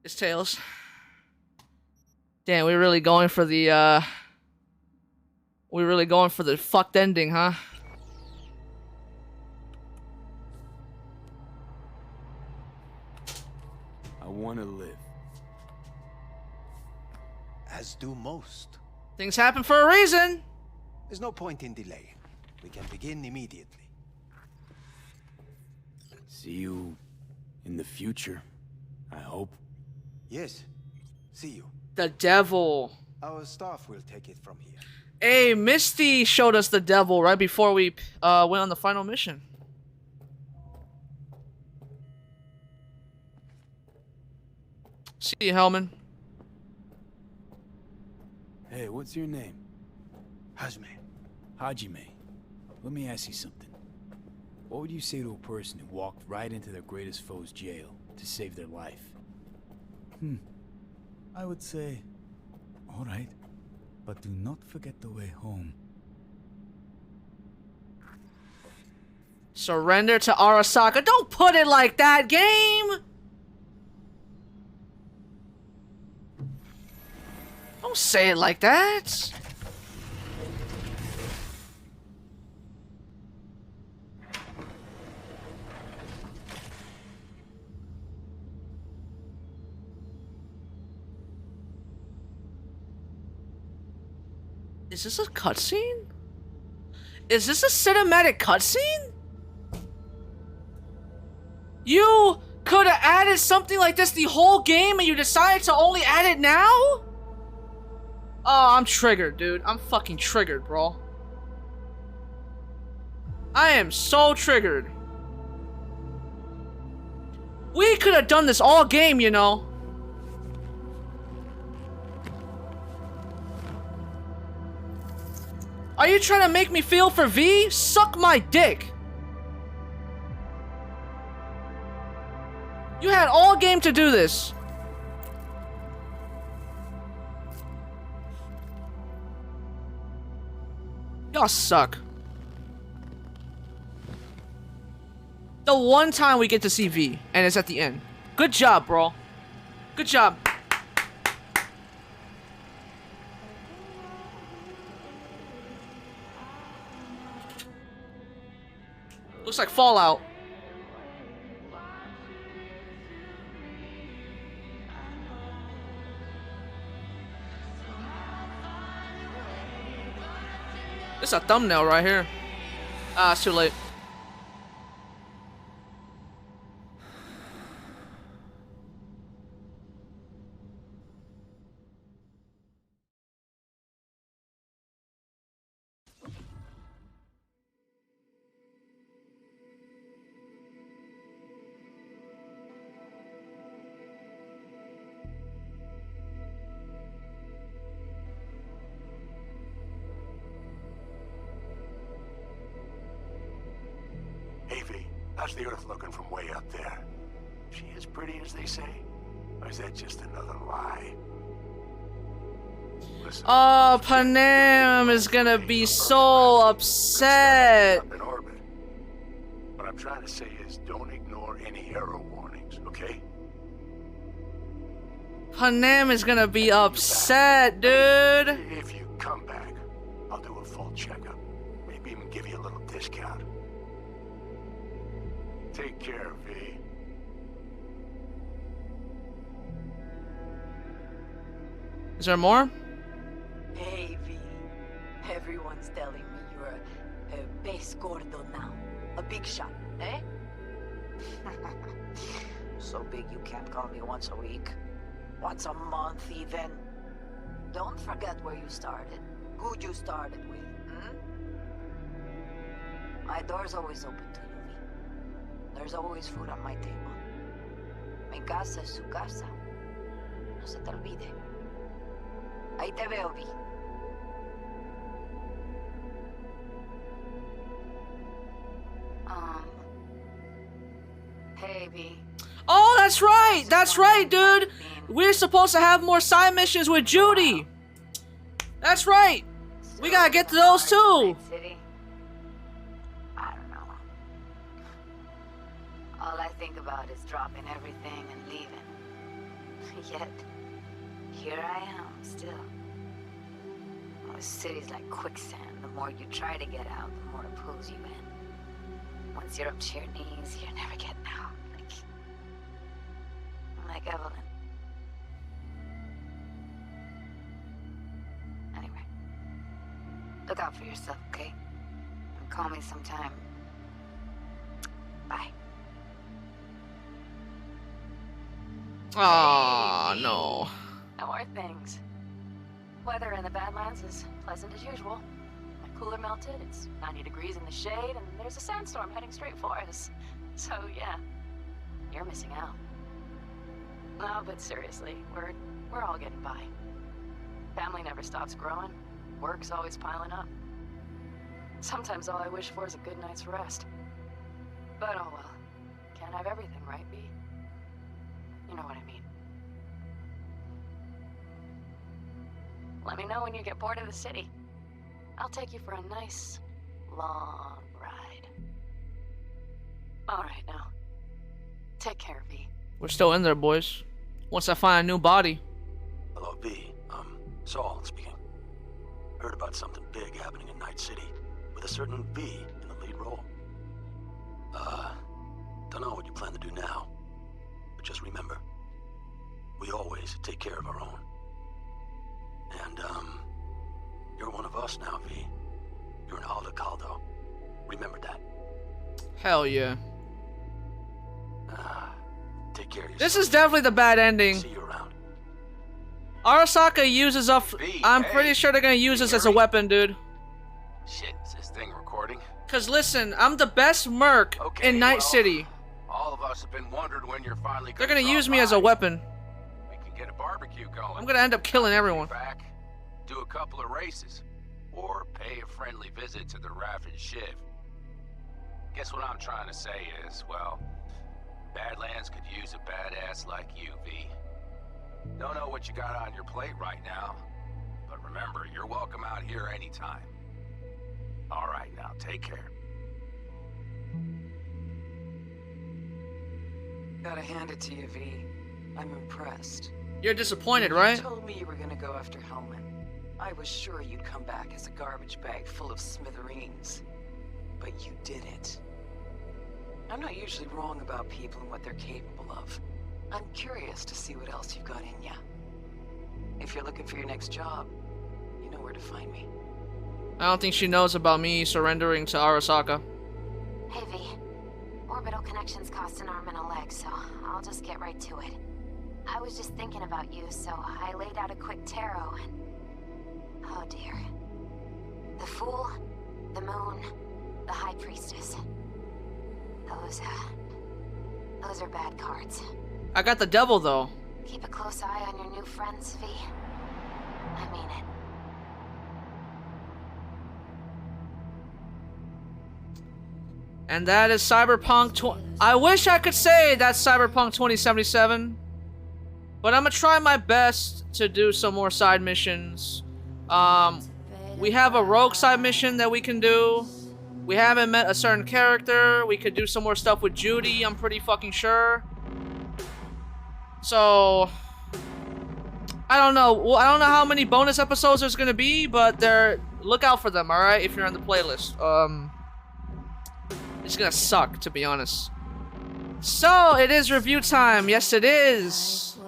It's tails. Damn, we're really going for the fucked ending, huh? I want to live. As do most. Things happen for a reason. There's no point in delay. We can begin immediately. See you in the future, I hope. Yes. See you. The devil. Our staff will take it from here. Hey, Misty showed us the devil right before we went on the final mission. See you, Hellman. Hey, what's your name? Hajime. Hajime. Let me ask you something. What would you say to a person who walked right into their greatest foe's jail to save their life? I would say, all right, but do not forget the way home. Surrender to Arasaka. Don't put it like that, game! Don't say it like that. Is this a cutscene? Is this a cinematic cutscene? You could have added something like this the whole game and you decided to only add it now? Oh, I'm triggered, dude. I'm fucking triggered, bro. I am so triggered. We could have done this all game, you know. Are you trying to make me feel for V? Suck my dick. You had all game to do this. Y'all suck. The one time we get to see V, and it's at the end. Good job, bro. Good job. Looks like Fallout. This is a thumbnail right here. Ah, it's too late. How's the Earth looking from way up there? She as pretty as they say? Or is that just another lie? Listen, Oh, Panem is gonna be so upset. up in orbit. What I'm trying to say is don't ignore any error warnings, okay? Panem is gonna be upset, dude. If you come back, I'll do a full checkup. Maybe even give you a little discount. Take care, V. Is there more? Hey, V. Everyone's telling me you're a base gordo now. A big shot, eh? So big you can't call me once a week. Once a month, even. Don't forget where you started. Who you started with, My door's always open to you, V. There's always food on my table. Mi casa es su casa. No se te olvide. Ahí te veo, V. Hey, V. Oh, that's right. That's right, dude. We're supposed to have more side missions with Judy. That's right. We gotta get to those too. City? I don't know. All I think about is dropping everything and leaving. Yet, here I am, still. Oh, this city's like quicksand. The more you try to get out, the more it pulls you in. Once you're up to your knees, you're never getting out. Like Evelyn. Anyway, look out for yourself, okay? And call me sometime. Bye. Aw, no. No more things. Weather in the Badlands is pleasant as usual. My cooler melted, it's 90 degrees in the shade, and there's a sandstorm heading straight for us. So yeah, you're missing out. No, but seriously, we're all getting by. Family never stops growing. Work's always piling up. Sometimes all I wish for is a good night's rest. But oh well. Can't have everything, right, B? You know what I mean. Let me know when you get bored of the city. I'll take you for a nice, long ride. Alright now. Take care, V. We're still in there, boys. Once I find a new body. Hello, V. Saul speaking. Heard about something big happening in Night City, with a certain V in the lead role. Don't know what you plan to do now, but just remember, we always take care of our own. And, you're one of us now, V. You're an Alda Caldo. Remember that. Hell yeah. Take care of yourself. This is definitely the bad ending. See you around. Arasaka uses up. I'm pretty sure they're gonna use this as a weapon, dude. Shit, is this thing recording? Cause listen, I'm the best merc in Night City. All of us have been wondering when you're finally They're gonna use me as a weapon. We can get a barbecue going. I'm gonna end up killing everyone. Back, do a couple of races, or pay a friendly visit to the Raffin Shiv. Guess what I'm trying to say is, well, Badlands could use a badass like you, V. Don't know what you got on your plate right now, but remember, you're welcome out here anytime. All right, now, take care. Gotta hand it to you, V. I'm impressed. You're disappointed, right? You told me you were gonna go after Hellman. I was sure you'd come back as a garbage bag full of smithereens. But you did it. I'm not usually wrong about people and what they're capable of. I'm curious to see what else you've got in ya. If you're looking for your next job, you know where to find me. I don't think she knows about me surrendering to Arasaka. Hey, V. Orbital connections cost an arm and a leg, so I'll just get right to it. I was just thinking about you, so I laid out a quick tarot and... oh dear. The Fool, the Moon, the High Priestess. Those are bad cards. I got the devil, though. Keep a close eye on your new friends, V. I mean it. And that is Cyberpunk I wish I could say that's Cyberpunk 2077. But I'm gonna try my best to do some more side missions. We have a rogue side mission that we can do. We haven't met a certain character. We could do some more stuff with Judy, I'm pretty fucking sure. So I don't know. Well, I don't know how many bonus episodes there's gonna be, but look out for them, alright? If you're on the playlist. It's gonna suck, to be honest. So, it is review time. Yes, it is.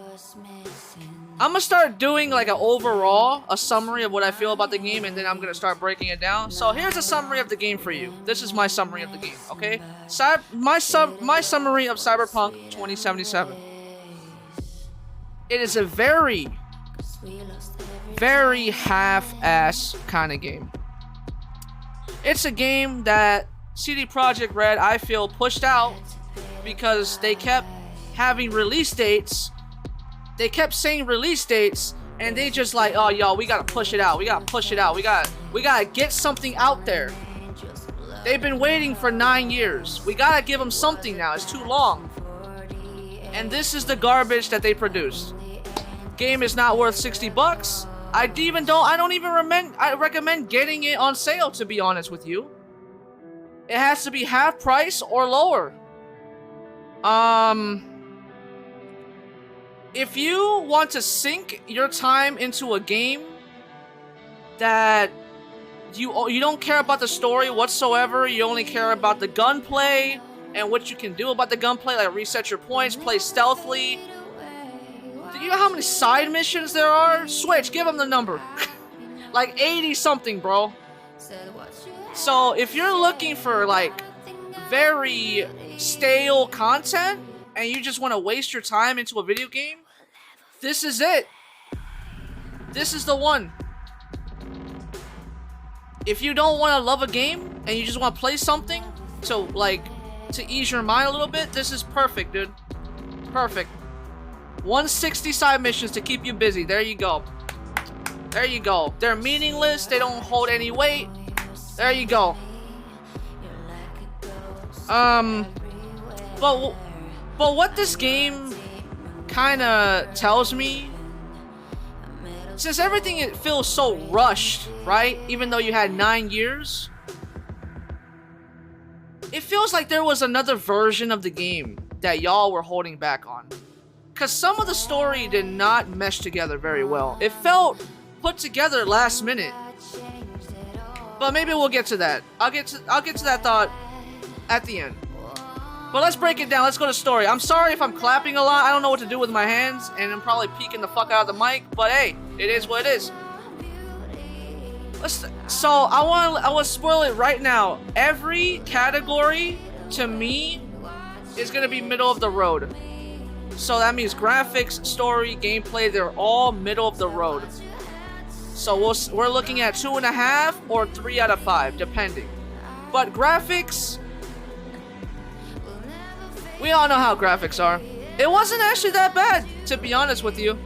I'm gonna start doing like a summary of what I feel about the game, and then I'm gonna start breaking it down. So here's a summary of the game for you. This is my summary of the game, okay? My summary of Cyberpunk 2077. It is a very, very half-ass kind of game. It's a game that CD Projekt Red, I feel, pushed out because they kept having release dates. They kept saying release dates, and they just like, oh, yo, we gotta push it out. We gotta push it out. We gotta get something out there. They've been waiting for 9 years. We gotta give them something now. It's too long. And this is the garbage that they produced. Game is not worth $60. I don't even recommend getting it on sale, to be honest with you. It has to be half price or lower. If you want to sink your time into a game that you don't care about the story whatsoever, you only care about the gunplay and what you can do about the gunplay, like reset your points, play stealthily. Do you know how many side missions there are? Switch, give them the number. Like 80 something, bro. So if you're looking for like very stale content and you just want to waste your time into a video game, this is it. This is the one. If you don't want to love a game and you just want to play something to ease your mind a little bit, this is perfect, dude. Perfect. 160 side missions to keep you busy. There you go. There you go. They're meaningless. They don't hold any weight. There you go. But what this game kind of tells me, since everything it feels so rushed, right? Even though you had 9 years, it feels like there was another version of the game that y'all were holding back on. Because some of the story did not mesh together very well. It felt put together last minute. But maybe we'll get to that. I'll get to that thought at the end. But let's break it down. Let's go to story. I'm sorry if I'm clapping a lot. I don't know what to do with my hands, and I'm probably peeking the fuck out of the mic. But hey, it is what it is. So I want to spoil it right now. Every category to me is gonna be middle of the road. So that means graphics, story, gameplay. They're all middle of the road. So we're looking at 2.5 or 3 out of 5, depending. But graphics, we all know how graphics are. It wasn't actually that bad, to be honest with you.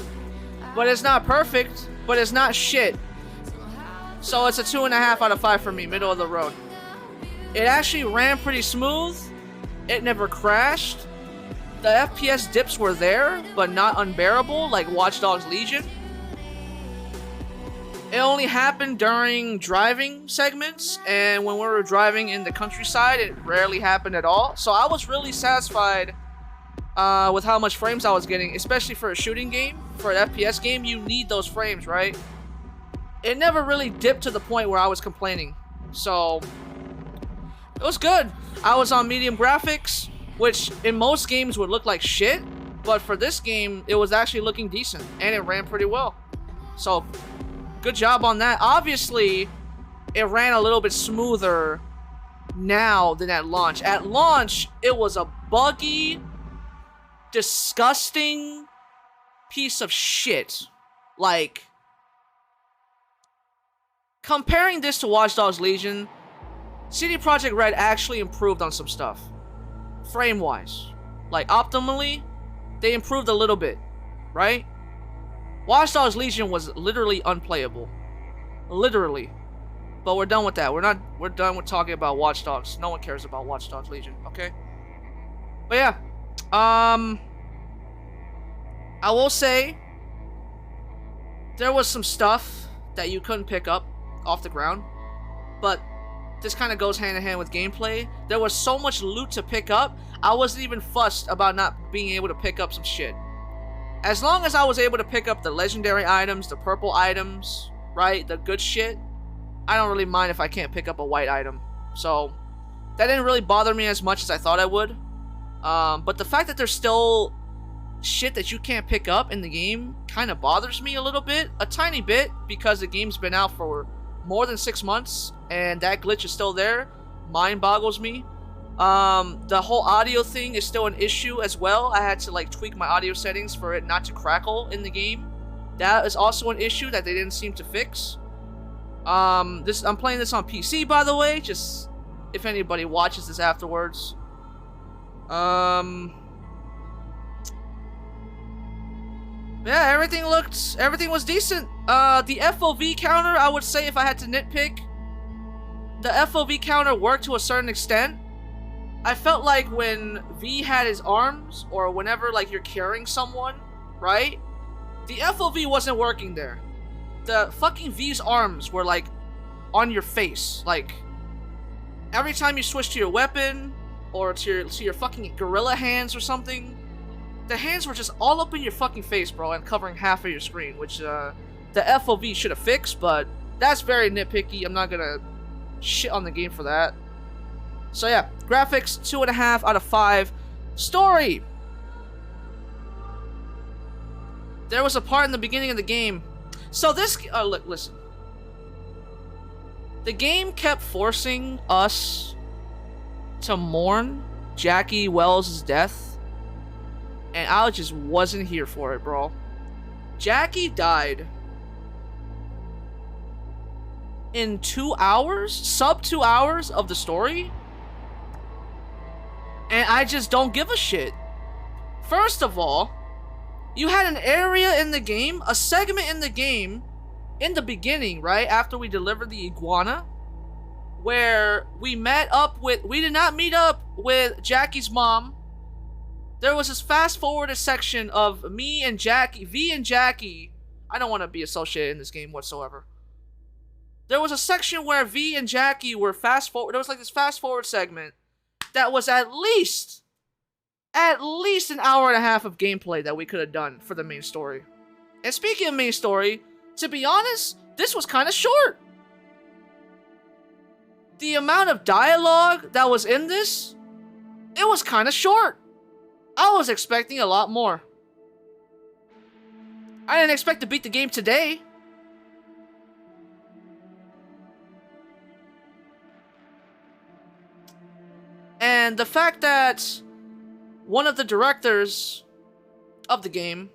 But it's not perfect, but it's not shit. So it's a 2.5 out of 5 for me, middle of the road. It actually ran pretty smooth. It never crashed. The FPS dips were there, but not unbearable, like Watch Dogs Legion. It only happened during driving segments, and when we were driving in the countryside, it rarely happened at all. So I was really satisfied with how much frames I was getting, especially for a shooting game. For an FPS game, you need those frames, right? It never really dipped to the point where I was complaining. So it was good. I was on medium graphics, which in most games would look like shit, but for this game, it was actually looking decent, and it ran pretty well. So good job on that. Obviously, it ran a little bit smoother now than at launch. At launch, it was a buggy, disgusting piece of shit. Like, comparing this to Watch Dogs Legion, CD Projekt Red actually improved on some stuff. Frame-wise. Like, optimally, they improved a little bit, right? Watch Dogs Legion was literally unplayable. Literally. But we're done with that. We're done with talking about Watch Dogs. No one cares about Watch Dogs Legion, okay? But yeah. I will say there was some stuff that you couldn't pick up off the ground. But this kind of goes hand in hand with gameplay. There was so much loot to pick up, I wasn't even fussed about not being able to pick up some shit. As long as I was able to pick up the legendary items, the purple items, right? The good shit. I don't really mind if I can't pick up a white item. So, that didn't really bother me as much as I thought I would. But the fact that there's still shit that you can't pick up in the game kind of bothers me a little bit. A tiny bit, because the game's been out for more than 6 months, and that glitch is still there. Mind boggles me. The whole audio thing is still an issue as well. I had to like tweak my audio settings for it not to crackle in the game. That is also an issue that they didn't seem to fix. I'm playing this on PC, by the way, just if anybody watches this afterwards. Yeah, everything was decent. The FOV counter, I would say if I had to nitpick, the FOV counter worked to a certain extent. I felt like when V had his arms, or whenever like you're carrying someone, right? The FOV wasn't working there. The fucking V's arms were like on your face. Like every time you switch to your weapon or to your fucking gorilla hands or something, the hands were just all up in your fucking face, bro, and covering half of your screen, which the FOV should have fixed, but that's very nitpicky. I'm not gonna shit on the game for that. So yeah, graphics 2.5 out of 5. Story. There was a part in the beginning of the game. So this, look, listen. The game kept forcing us to mourn Jackie Wells' death, and I just wasn't here for it, bro. Jackie died in 2 hours, sub 2 hours of the story, and I just don't give a shit. First of all, you had an area in the game, a segment in the game, in the beginning, right, after we delivered the iguana, where we did not meet up with Jackie's mom. There was this fast-forwarded section of me and Jackie, V and Jackie. I don't want to be associated in this game whatsoever. There was a section where V and Jackie were fast-forward. There was like this fast-forward segment that was at least an hour and a half of gameplay that we could have done for the main story. And speaking of main story, to be honest, this was kind of short. The amount of dialogue that was in this, it was kind of short. I was expecting a lot more. I didn't expect to beat the game today. And the fact that one of the directors of the game,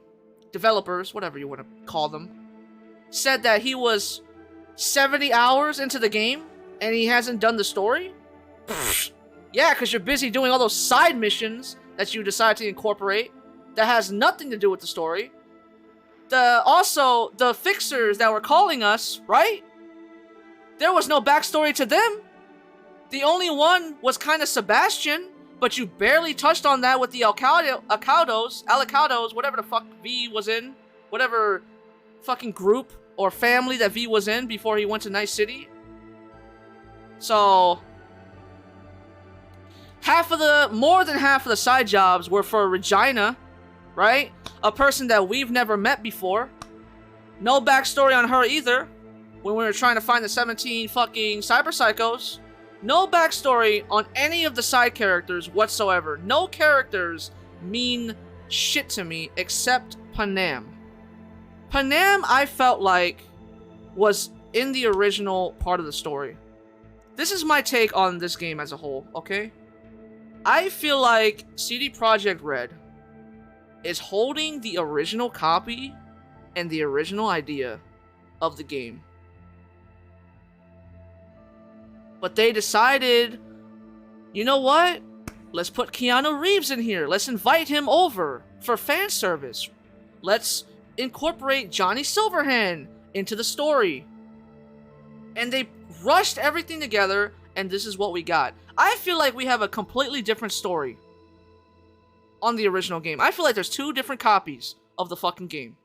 developers, whatever you want to call them, said that he was 70 hours into the game and he hasn't done the story? Yeah, because you're busy doing all those side missions that you decide to incorporate that has nothing to do with the story. Also, the fixers that were calling us, right? There was no backstory to them. The only one was kind of Sebastian, but you barely touched on that with the Alicados, whatever the fuck V was in, whatever fucking group or family that V was in before he went to Night City. So, more than half of the side jobs were for Regina, right? A person that we've never met before. No backstory on her either. When we were trying to find the 17 fucking cyber psychos. No backstory on any of the side characters whatsoever. No characters mean shit to me except Panam. Panam, I felt like, was in the original part of the story. This is my take on this game as a whole, okay? I feel like CD Projekt Red is holding the original copy and the original idea of the game. But they decided, you know what? Let's put Keanu Reeves in here. Let's invite him over for fan service. Let's incorporate Johnny Silverhand into the story. And they rushed everything together, and this is what we got. I feel like we have a completely different story on the original game. I feel like there's 2 different copies of the fucking game.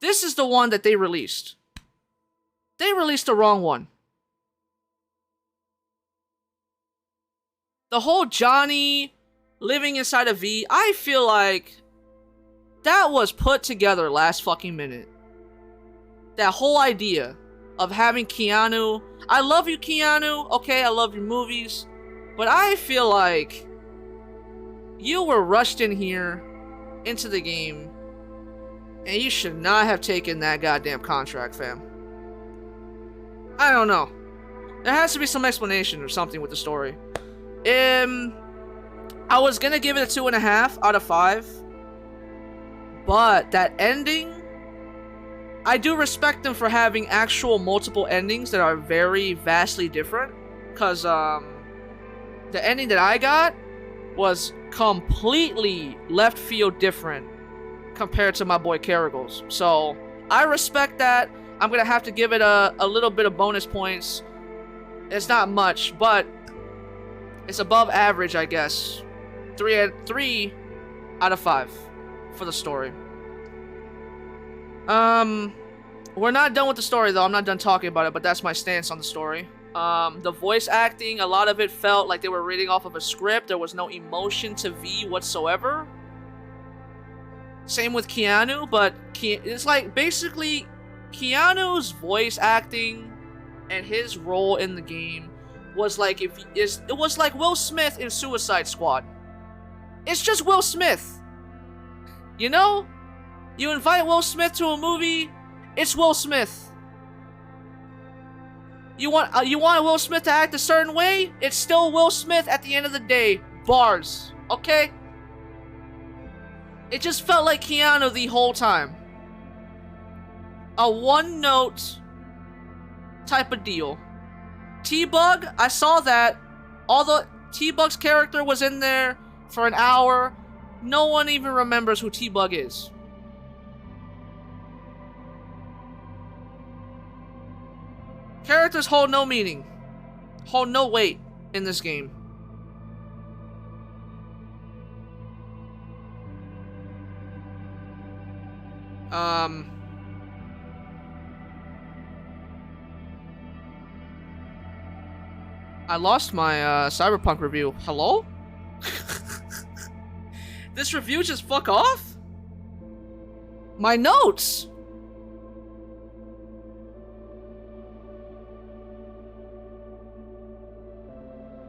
This is the one that they released. They released the wrong one. The whole Johnny living inside of V, I feel like that was put together last fucking minute. That whole idea of having Keanu. I love you, Keanu. Okay, I love your movies. But I feel like you were rushed in here into the game, and you should not have taken that goddamn contract, fam. I don't know. There has to be some explanation or something with the story. I was gonna give it a 2.5 out of 5. But that ending, I do respect them for having actual multiple endings that are very vastly different. Because the ending that I got was completely left field different compared to my boy Caragol's. So I respect that. I'm gonna have to give it a little bit of bonus points. It's not much, but it's above average, I guess. 3 out of 5 for the story. We're not done with the story though. I'm not done talking about it, but that's my stance on the story. The voice acting, a lot of it felt like they were reading off of a script. There was no emotion to V whatsoever. Same with Keanu, but it's like basically Keanu's voice acting and his role in the game was like it was like Will Smith in Suicide Squad. It's just Will Smith. You know? You invite Will Smith to a movie, it's Will Smith. You want Will Smith to act a certain way, it's still Will Smith at the end of the day. Bars. Okay? It just felt like Keanu the whole time. A one-note type of deal. T-Bug, I saw that. Although T-Bug's character was in there for an hour, no one even remembers who T-Bug is. Characters hold no meaning. Hold no weight in this game. I lost my Cyberpunk review. Hello? This review just fuck off? My notes!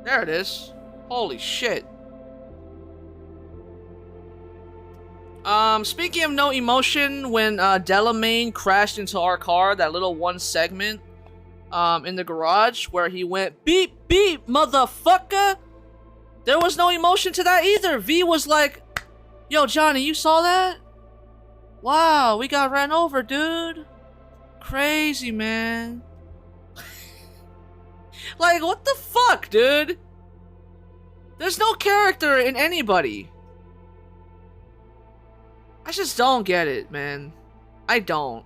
There it is. Holy shit. Speaking of no emotion, when Delamain crashed into our car, that little one segment in the garage where he went beep beep motherfucker, there was no emotion to that either. V was like, yo Johnny, you saw that? Wow, we got ran over, dude. Crazy, man. Like, what the fuck, dude? There's no character in anybody. I just don't get it, man. I don't.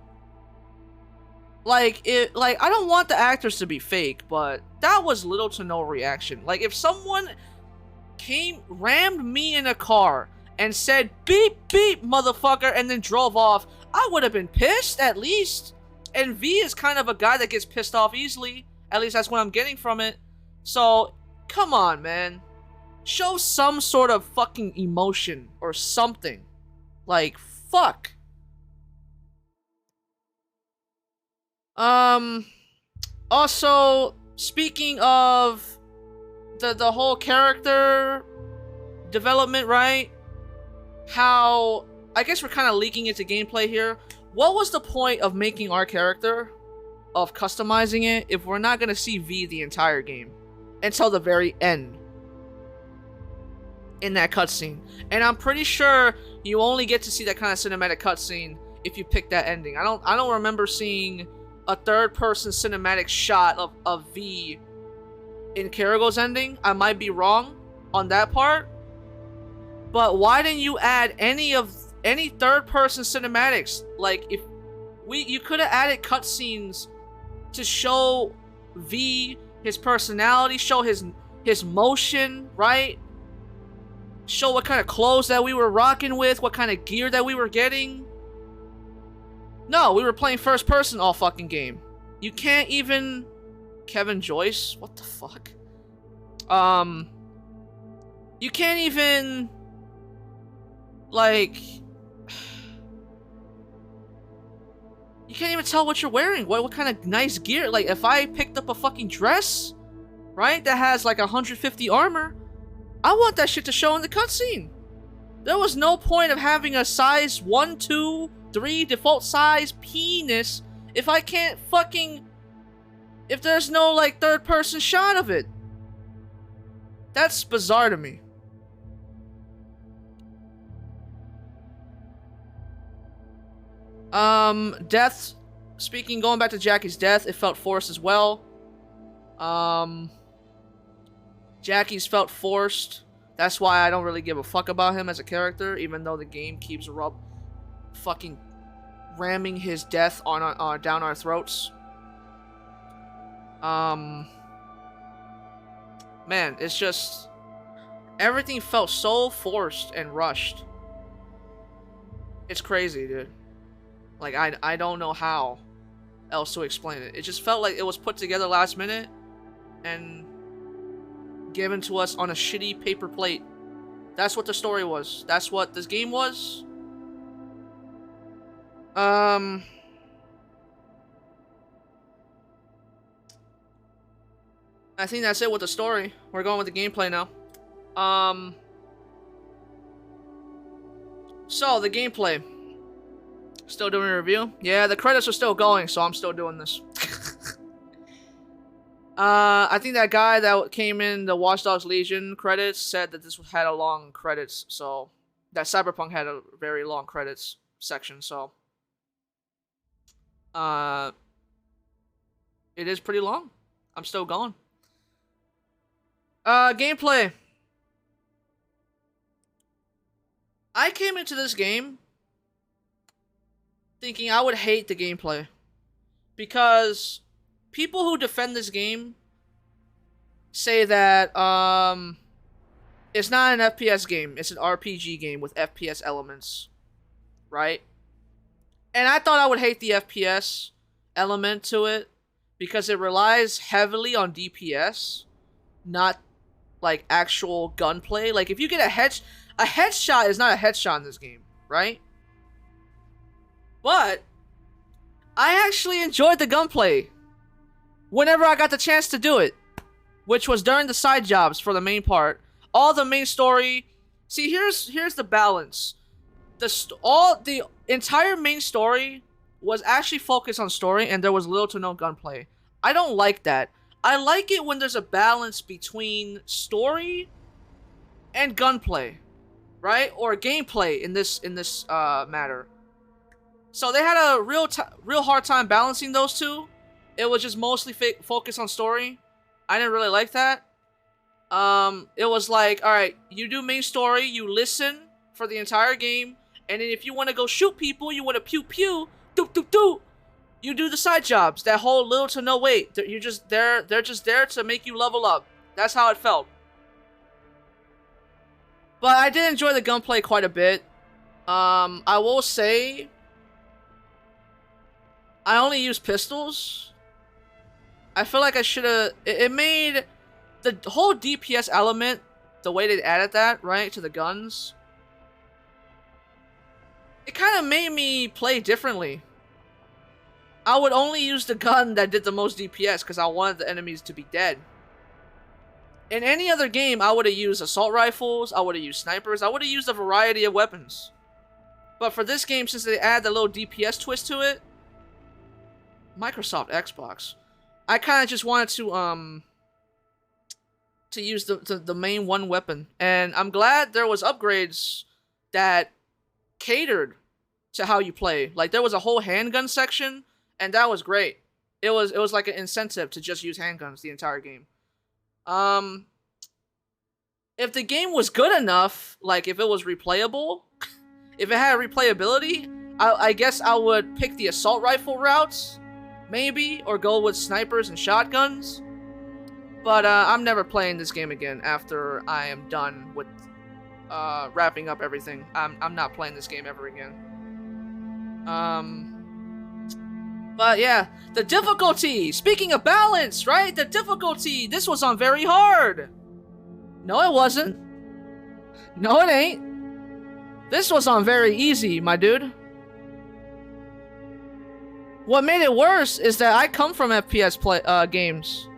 Like, I don't want the actors to be fake, but that was little to no reaction. Like, if someone rammed me in a car and said, beep, beep, motherfucker, and then drove off, I would have been pissed, at least. And V is kind of a guy that gets pissed off easily. At least that's what I'm getting from it. So, come on, man. Show some sort of fucking emotion or something. Like, fuck. Also, speaking of the whole character development, right? How, I guess we're kind of leaking into gameplay here. What was the point of making our character, of customizing it, if we're not gonna see V the entire game until the very end in that cutscene? And I'm pretty sure you only get to see that kind of cinematic cutscene if you pick that ending. I don't remember seeing a third-person cinematic shot of V in Caragol's ending. I might be wrong on that part, but why didn't you add any third-person cinematics? Like, if you could have added cutscenes to show V his personality, show his motion, right? Show what kind of clothes that we were rocking with, what kind of gear that we were getting. No, we were playing first person all fucking game. You can't even... Kevin Joyce? What the fuck? You can't even... Like... You can't even tell what you're wearing. What kind of nice gear. Like, if I picked up a fucking dress, right, that has like 150 armor, I want that shit to show in the cutscene. There was no point of having a size 1, 2, 3 default size penis if I can't fucking... If there's no, like, third person shot of it. That's bizarre to me. Death. Speaking, going back to Jackie's death, it felt forced as well. Jackie's felt forced. That's why I don't really give a fuck about him as a character, even though the game keeps fucking ramming his death on down our throats. Man, it's just... Everything felt so forced and rushed. It's crazy, dude. Like, I don't know how else to explain it. It just felt like it was put together last minute and given to us on a shitty paper plate. That's what the story was. That's what this game was. I think that's it with the story. We're going with the gameplay now. So, the gameplay. Still doing a review? Yeah, the credits are still going, so I'm still doing this. I think that guy that came in the Watch Dogs Legion credits said that this had a long credits, so... That Cyberpunk had a very long credits section, so... It is pretty long. I'm still going. Gameplay. I came into this game thinking I would hate the gameplay. Because people who defend this game say that, it's not an FPS game. It's an RPG game with FPS elements. Right? And I thought I would hate the FPS element to it because it relies heavily on DPS, not like actual gunplay. Like if you get a headshot is not a headshot in this game, right? But I actually enjoyed the gunplay whenever I got the chance to do it, which was during the side jobs for the main part. All the main story. See, here's the balance. The entire main story was actually focused on story, and there was little to no gunplay. I don't like that. I like it when there's a balance between story and gunplay, right? Or gameplay in this matter. So they had a real hard time balancing those two. It was just mostly focused on story. I didn't really like that. It was like, all right, you do main story, you listen for the entire game, and then if you want to go shoot people, you want to pew pew, doop doop doop, you do the side jobs. That whole little to no wait. You're just there. They're just there to make you level up. That's how it felt. But I did enjoy the gunplay quite a bit. I will say, I only use pistols. I feel like I should have... It made the whole DPS element, the way they added that, right, to the guns, it kind of made me play differently. I would only use the gun that did the most DPS because I wanted the enemies to be dead. In any other game, I would have used assault rifles, I would have used snipers, I would have used a variety of weapons. But for this game, since they add the little DPS twist to it, Microsoft Xbox, I kind of just wanted to use the main one weapon. And I'm glad there was upgrades that catered to how you play. Like there was a whole handgun section, and that was great. It was like an incentive to just use handguns the entire game. If the game was good enough, like if it was replayable, if it had replayability, I guess I would pick the assault rifle routes maybe, or go with snipers and shotguns. But I'm never playing this game again after I am done with wrapping up everything. I'm not playing this game ever again. But yeah, the difficulty. Speaking of balance, right? The difficulty. This was on very hard. No, it wasn't. No, it ain't. This was on very easy, my dude. What made it worse is that I come from FPS games.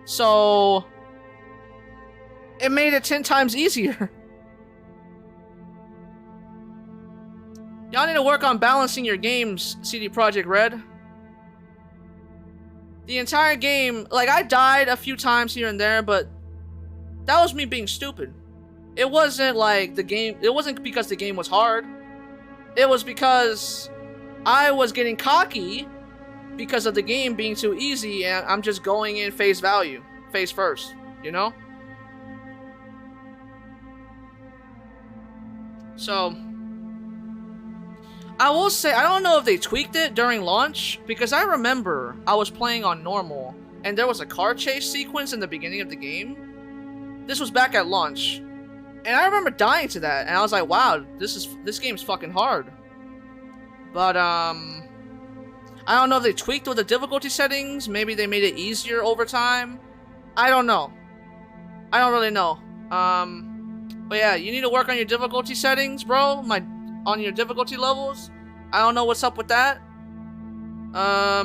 So it made it 10 times easier. Y'all need to work on balancing your games, CD Projekt Red. The entire game, like, I died a few times here and there, but that was me being stupid. It wasn't like the game, it wasn't because the game was hard. It was because I was getting cocky because of the game being too easy, and I'm just going in face first, you know? So I will say, I don't know if they tweaked it during launch, because I remember I was playing on normal, and there was a car chase sequence in the beginning of the game. This was back at launch, and I remember dying to that, and I was like, wow, this game's fucking hard. But, I don't know if they tweaked with the difficulty settings, maybe they made it easier over time. I don't know. I don't really know. But yeah, you need to work on your difficulty settings, bro. On your difficulty levels. I don't know what's up with that. I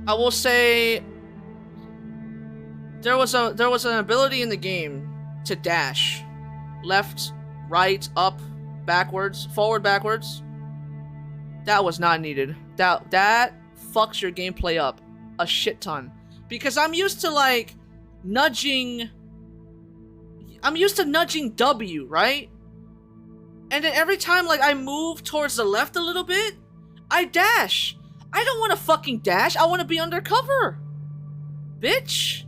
will say there was an ability in the game to dash left, right, up, backwards, forward, backwards. That was not needed. That fucks your gameplay up a shit ton, because I'm used to like nudging W, right? And then every time, like, I move towards the left a little bit, I dash. I don't want to fucking dash. I want to be undercover. Bitch.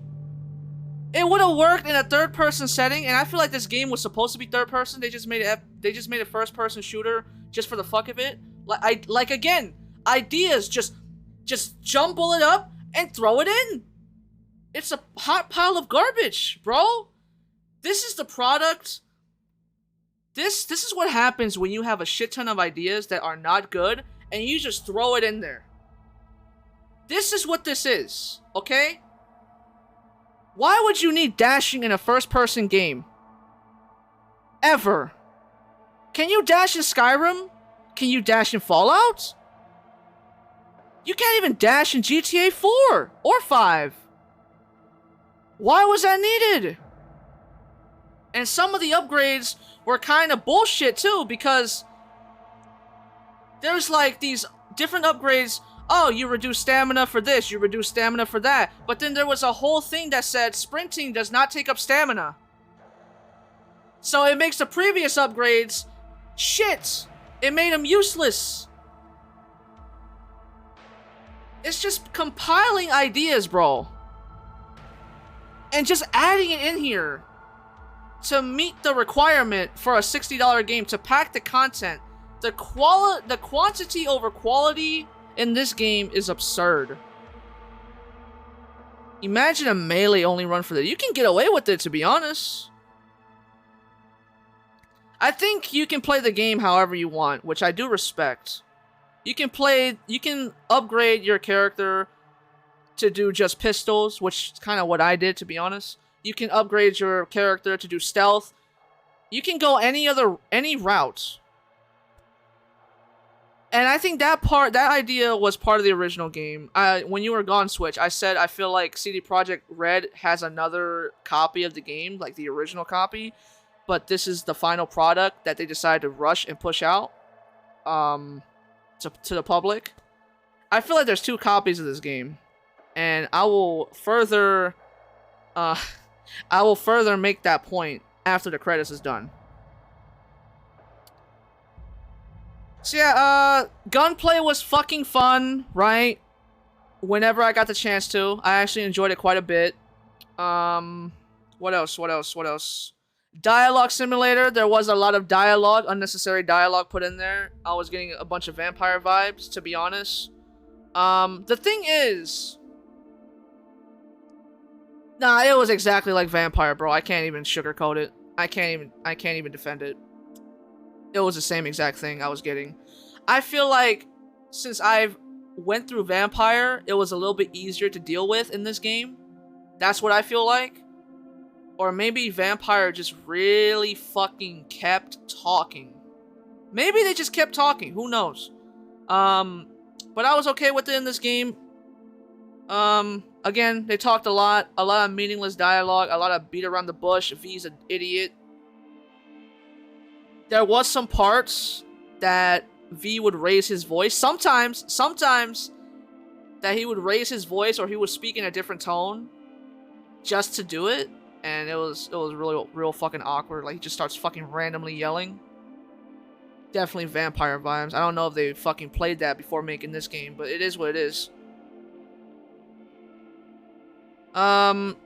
It would have worked in a third-person setting, and I feel like this game was supposed to be third-person. They just made it first-person shooter just for the fuck of it. Like again, ideas. Just jumble it up and throw it in. It's a hot pile of garbage, bro. This is the product. This is what happens when you have a shit ton of ideas that are not good and you just throw it in there. This is what this is, okay? Why would you need dashing in a first-person game? Ever. Can you dash in Skyrim? Can you dash in Fallout? You can't even dash in GTA 4 or 5. Why was that needed? And some of the upgrades were kind of bullshit too, because there's like these different upgrades. Oh, you reduce stamina for this, you reduce stamina for that. But then there was a whole thing that said sprinting does not take up stamina. So it makes the previous upgrades shit. It made them useless. It's just compiling ideas, bro. And just adding it in here to meet the requirement for a $60 game, to pack the content. The quantity over quality in this game is absurd. Imagine a melee only run for that. You can get away with it, to be honest. I think you can play the game however you want, which I do respect. You can upgrade your character to do just pistols, which is kind of what I did, to be honest. You can upgrade your character to do stealth. You can go any route. And I think that idea was part of the original game. When you were gone, Switch, I said I feel like CD Projekt Red has another copy of the game, like the original copy, but this is the final product that they decided to rush and push out to the public. I feel like there's 2 copies of this game, and I will further make that point after the credits is done. So yeah, gunplay was fucking fun, right? Whenever I got the chance to. I actually enjoyed it quite a bit. What else? Dialogue Simulator, there was a lot of dialogue, unnecessary dialogue put in there. I was getting a bunch of vampire vibes, to be honest. The thing is... Nah, it was exactly like Vampire, bro. I can't even sugarcoat it. I can't even defend it. It was the same exact thing I was getting. I feel like since I've went through Vampire, it was a little bit easier to deal with in this game. That's what I feel like. Or maybe Vampire just really fucking kept talking. Maybe they just kept talking. Who knows? But I was okay with it in this game. Again, they talked a lot of meaningless dialogue, a lot of beat around the bush. V's an idiot. There was some parts that V would raise his voice. Sometimes that he would raise his voice or he would speak in a different tone just to do it, and it was really real fucking awkward. Like he just starts fucking randomly yelling. Definitely Vampire vibes. I don't know if they fucking played that before making this game, but it is what it is.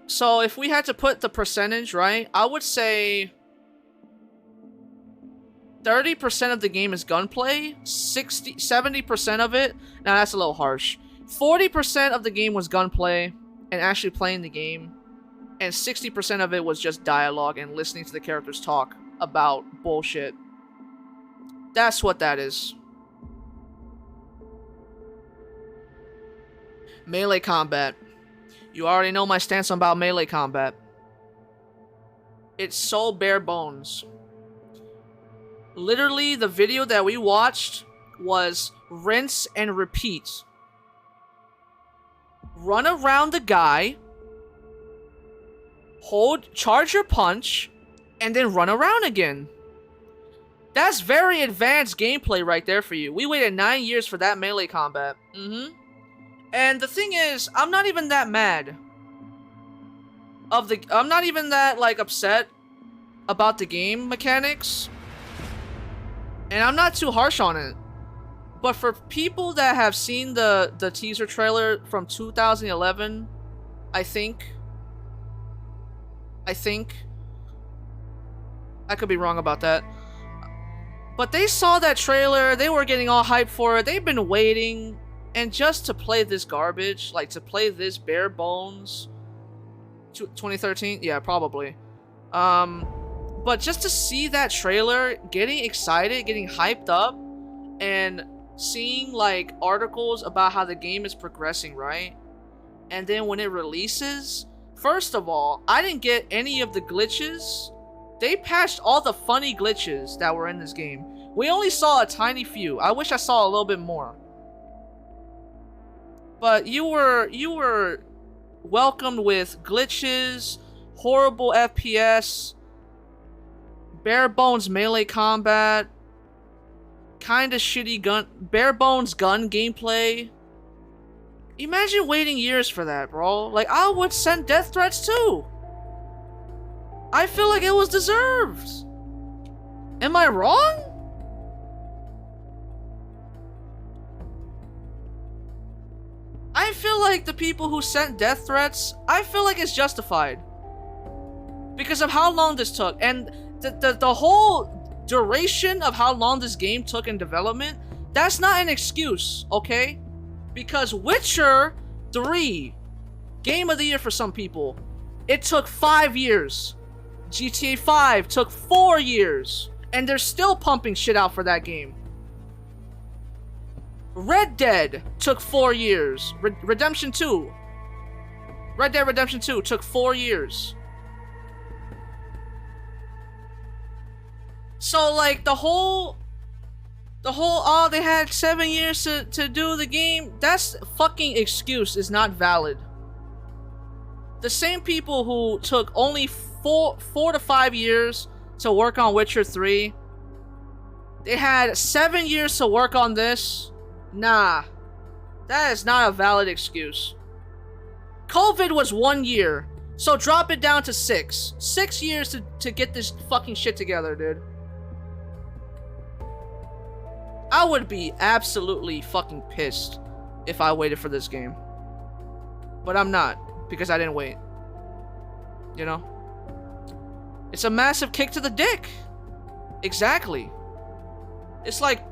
So if we had to put the percentage, right, I would say 30% of the game is gunplay, 70% of it, now that's a little harsh. 40% of the game was gunplay and actually playing the game, and 60% of it was just dialogue and listening to the characters talk about bullshit. That's what that is. Melee combat. You already know my stance about melee combat. It's so bare bones. Literally, the video that we watched was rinse and repeat. Run around the guy, charge your punch, and then run around again. That's very advanced gameplay right there for you. We waited 9 years for that melee combat. And the thing is, I'm not even that mad. I'm not even that, like, upset about the game mechanics. And I'm not too harsh on it. But for people that have seen the teaser trailer from 2011, I think. I could be wrong about that. But they saw that trailer, they were getting all hyped for it, they've been waiting, and just to play this garbage, like to play this bare bones, 2013? Yeah, probably. But just to see that trailer, getting excited, getting hyped up, and seeing like articles about how the game is progressing, right? And then when it releases, first of all, I didn't get any of the glitches. They patched all the funny glitches that were in this game. We only saw a tiny few. I wish I saw a little bit more. But you were welcomed with glitches, horrible FPS, bare bones melee combat, kinda shitty bare bones gun gameplay. Imagine waiting years for that, bro. Like, I would send death threats too. I feel like it was deserved. Am I wrong? I feel like the people who sent death threats, I feel like it's justified. Because of how long this took. And the whole duration of how long this game took in development, that's not an excuse, okay? Because Witcher 3, Game of the Year for some people, it took 5 years. GTA 5 took 4 years. And they're still pumping shit out for that game. Red Dead took 4 years. Redemption 2. Red Dead Redemption 2 took 4 years. So, like, the whole, oh, they had 7 years to do the game, that's fucking excuse is not valid. The same people who took only 4 to 5 years to work on Witcher 3, they had 7 years to work on this. Nah, that is not a valid excuse. COVID was 1 year, so drop it down to 6. 6 years to get this fucking shit together, dude. I would be absolutely fucking pissed if I waited for this game. But I'm not, because I didn't wait. You know? It's a massive kick to the dick. Exactly. It's like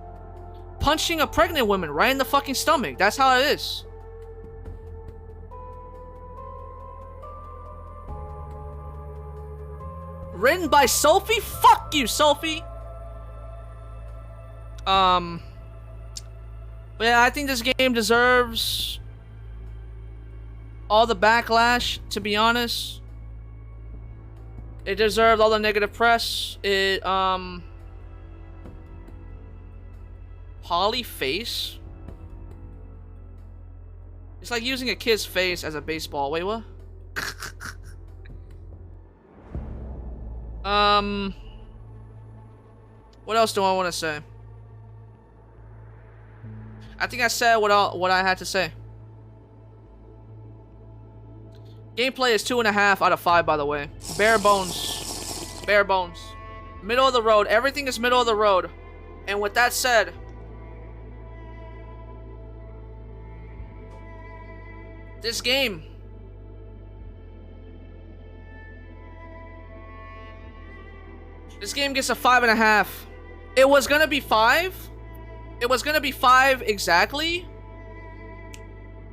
punching a pregnant woman right in the fucking stomach. That's how it is. Written by Sophie? Fuck you, Sophie! But yeah, I think this game deserves all the backlash, to be honest. It deserved all the negative press. It, poly face? It's like using a kid's face as a baseball. Wait, what? What else do I want to say? I think I said what I had to say. Gameplay is 2.5 out of 5, by the way. Bare bones. Bare bones. Middle of the road. Everything is middle of the road. And with that said, this game gets a 5.5. It was gonna be 5. It was gonna be 5 exactly.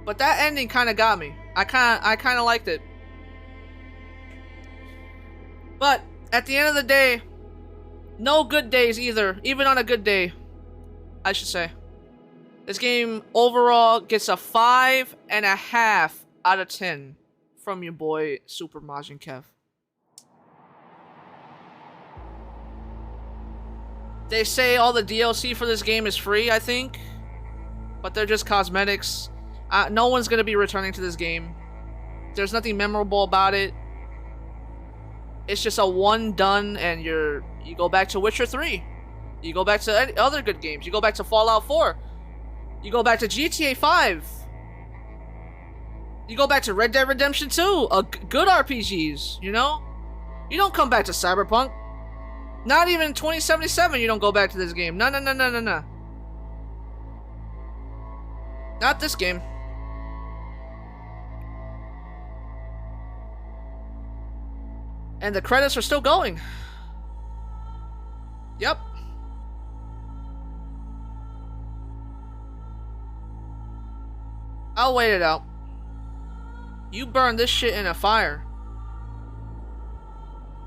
But that ending kind of got me. I kind of liked it. But at the end of the day, no good days either. Even on a good day, I should say. This game overall gets a 5.5 out of 10 from your boy Super Majin Kev. They say all the DLC for this game is free, I think. But they're just cosmetics. No one's going to be returning to this game. There's nothing memorable about it. It's just a one done and you go back to Witcher 3. You go back to other good games. You go back to Fallout 4. You go back to GTA 5. You go back to Red Dead Redemption 2. Good RPGs, you know? You don't come back to Cyberpunk. Not even 2077 you don't go back to this game. No. Not this game. And the credits are still going. Yep. I'll wait it out. You burn this shit in a fire.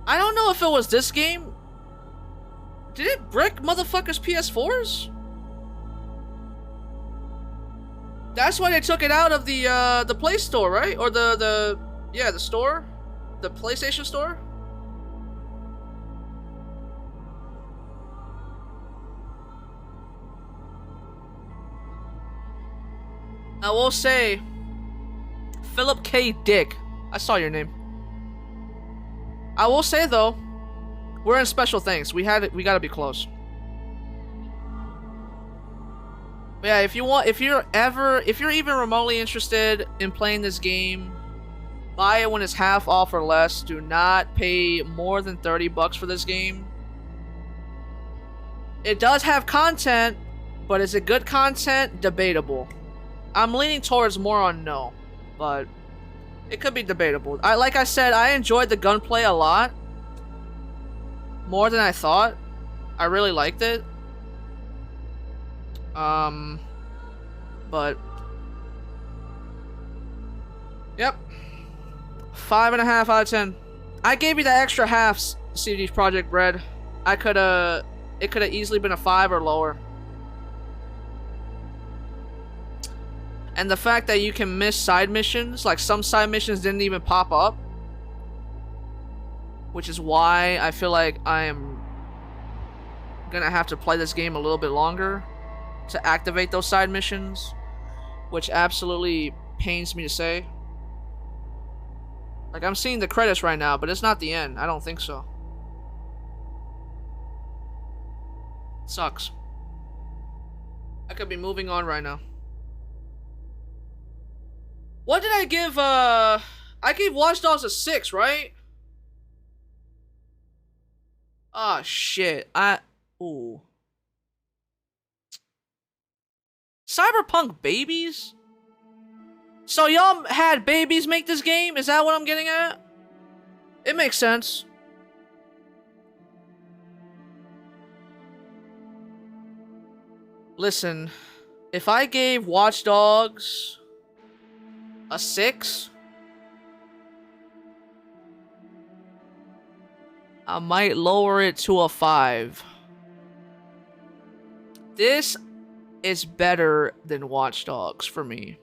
I don't know if it was this game. Did it brick motherfuckers' PS4s? That's why they took it out of the Play Store, right? Or the store? The PlayStation Store? I will say, Philip K. Dick. I saw your name. I will say though, we're in special things. We gotta be close. Yeah, if you're even remotely interested in playing this game, buy it when it's half off or less. Do not pay more than $30 for this game. It does have content, but is it good content? Debatable. I'm leaning towards more on no, but it could be debatable. Like I said, I enjoyed the gunplay a lot. More than I thought. I really liked it. But yep. 5.5 out of 10. I gave you the extra halves, CD Projekt Red. It could have easily been a 5 or lower. And the fact that you can miss side missions, like some side missions didn't even pop up, which is why I feel like I am gonna have to play this game a little bit longer to activate those side missions, which absolutely pains me to say. Like, I'm seeing the credits right now, but it's not the end. I don't think so. Sucks. I could be moving on right now. What did I give, I gave Watch Dogs a 6, right? Oh, shit. Ooh. Cyberpunk babies? So y'all had babies make this game? Is that what I'm getting at? It makes sense. Listen, if I gave Watch Dogs a 6, I might lower it to a 5. This is better than Watch Dogs for me.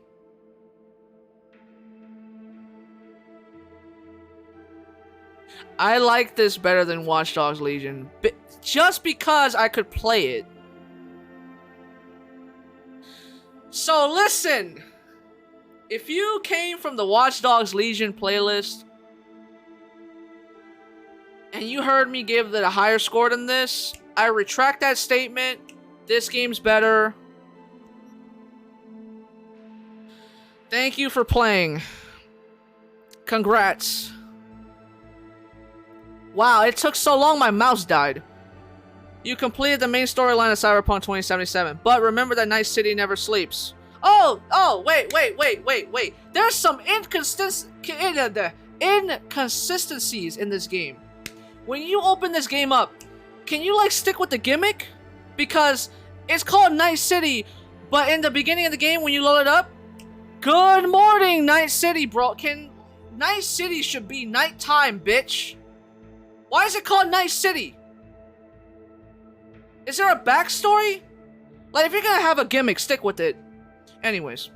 I like this better than Watch Dogs Legion, just because I could play it. So listen, if you came from the Watch Dogs Legion playlist and you heard me give it a higher score than this, I retract that statement. This game's better. Thank you for playing. Congrats. Wow, it took so long my mouse died. You completed the main storyline of Cyberpunk 2077, but remember that Night City never sleeps. Oh, wait. There's some inconsistencies in this game. When you open this game up, can you like stick with the gimmick? Because it's called Night City, but in the beginning of the game when you load it up, good morning, Night City, bro. Night City should be nighttime, bitch. Why is it called Night City? Is there a backstory? Like, if you're gonna have a gimmick, stick with it. Anyways.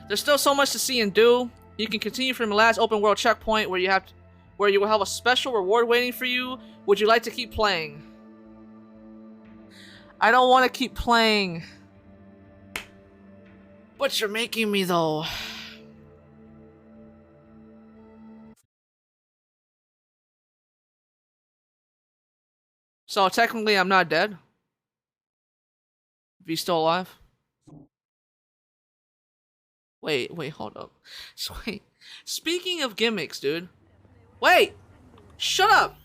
There's still so much to see and do. You can continue from the last open world checkpoint where you will have a special reward waiting for you. Would you like to keep playing? I don't want to keep playing. But you're making me, though. So technically I'm not dead. If he's still alive. Wait, hold up. So wait. Speaking of gimmicks, dude. Wait! Shut up!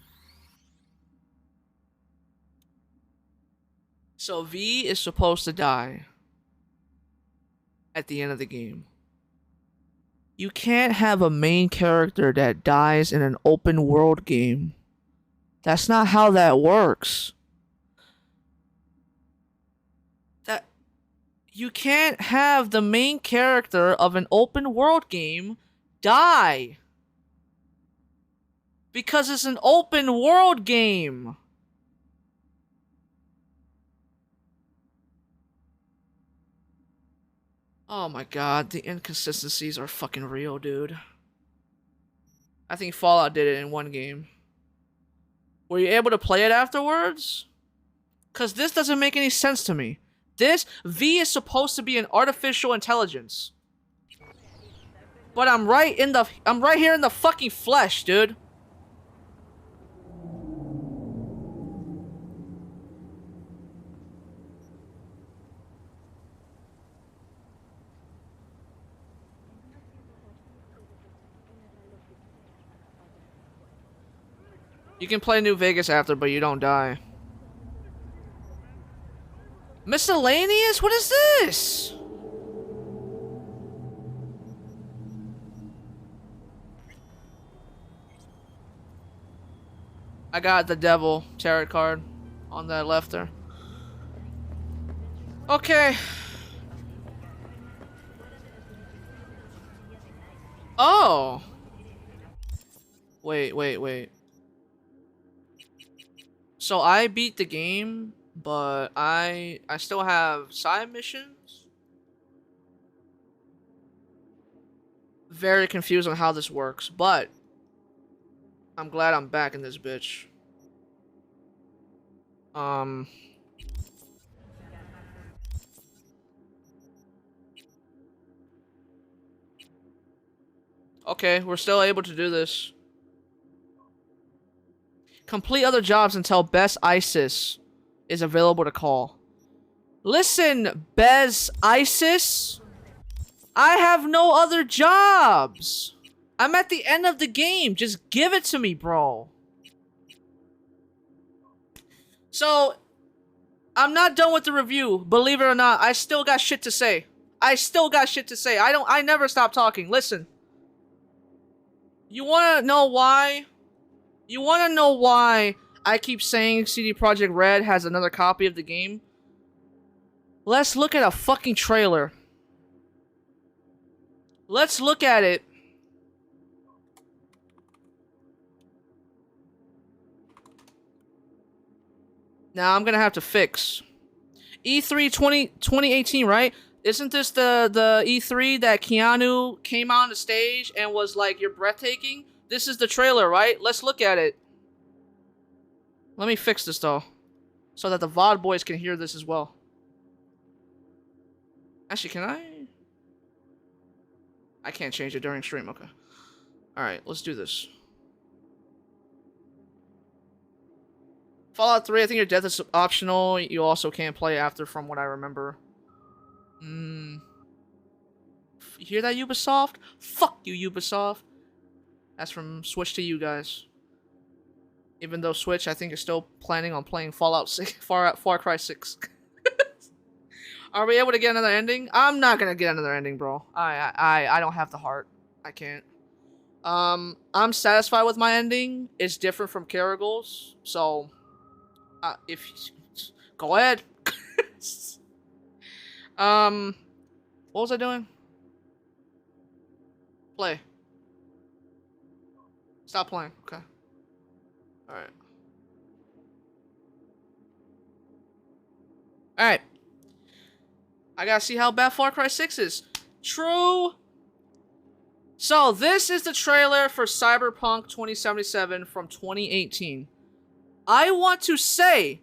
So V is supposed to die at the end of the game. You can't have a main character that dies in an open world game. That's not how that works. You can't have the main character of an open world game die. Because it's an open world game. Oh my god, the inconsistencies are fucking real, dude. I think Fallout did it in one game. Were you able to play it afterwards? Because this doesn't make any sense to me. This V is supposed to be an artificial intelligence. But I'm right here in the fucking flesh, dude. You can play New Vegas after, but you don't die. Miscellaneous? What is this? I got the devil tarot card on that left there. Okay. Oh. Wait. So I beat the game, but I still have side missions. Very confused on how this works, but I'm glad I'm back in this bitch. Okay, we're still able to do this. Complete other jobs until Best ISIS is available to call. Listen, Bez ISIS. I have no other jobs. I'm at the end of the game. Just give it to me, bro. So, I'm not done with the review. Believe it or not, I still got shit to say. I never stop talking. Listen. You wanna know why? You wanna know why I keep saying CD Projekt Red has another copy of the game? Let's look at a fucking trailer. Let's look at it. Now I'm gonna have to fix. E3 2018, right? Isn't this the E3 that Keanu came on the stage and was like, "You're breathtaking"? This is the trailer, right? Let's look at it. Let me fix this though, so that the VOD boys can hear this as well. Actually, can I? I can't change it during stream. Okay. All right, let's do this. Fallout 3, I think your death is optional. You also can't play after, from what I remember. You hear that, Ubisoft? Fuck you, Ubisoft. That's from Switch to you guys. Even though Switch, I think, is still planning on playing Fallout 6, Far Cry 6. Are we able to get another ending? I'm not gonna get another ending, bro. I don't have the heart. I can't. I'm satisfied with my ending. It's different from Kerrigal's, so if go ahead. What was I doing? Play. Stop playing. Okay. All right. All right. I gotta see how bad Far Cry 6 is. True. So this is the trailer for Cyberpunk 2077 from 2018. I want to say,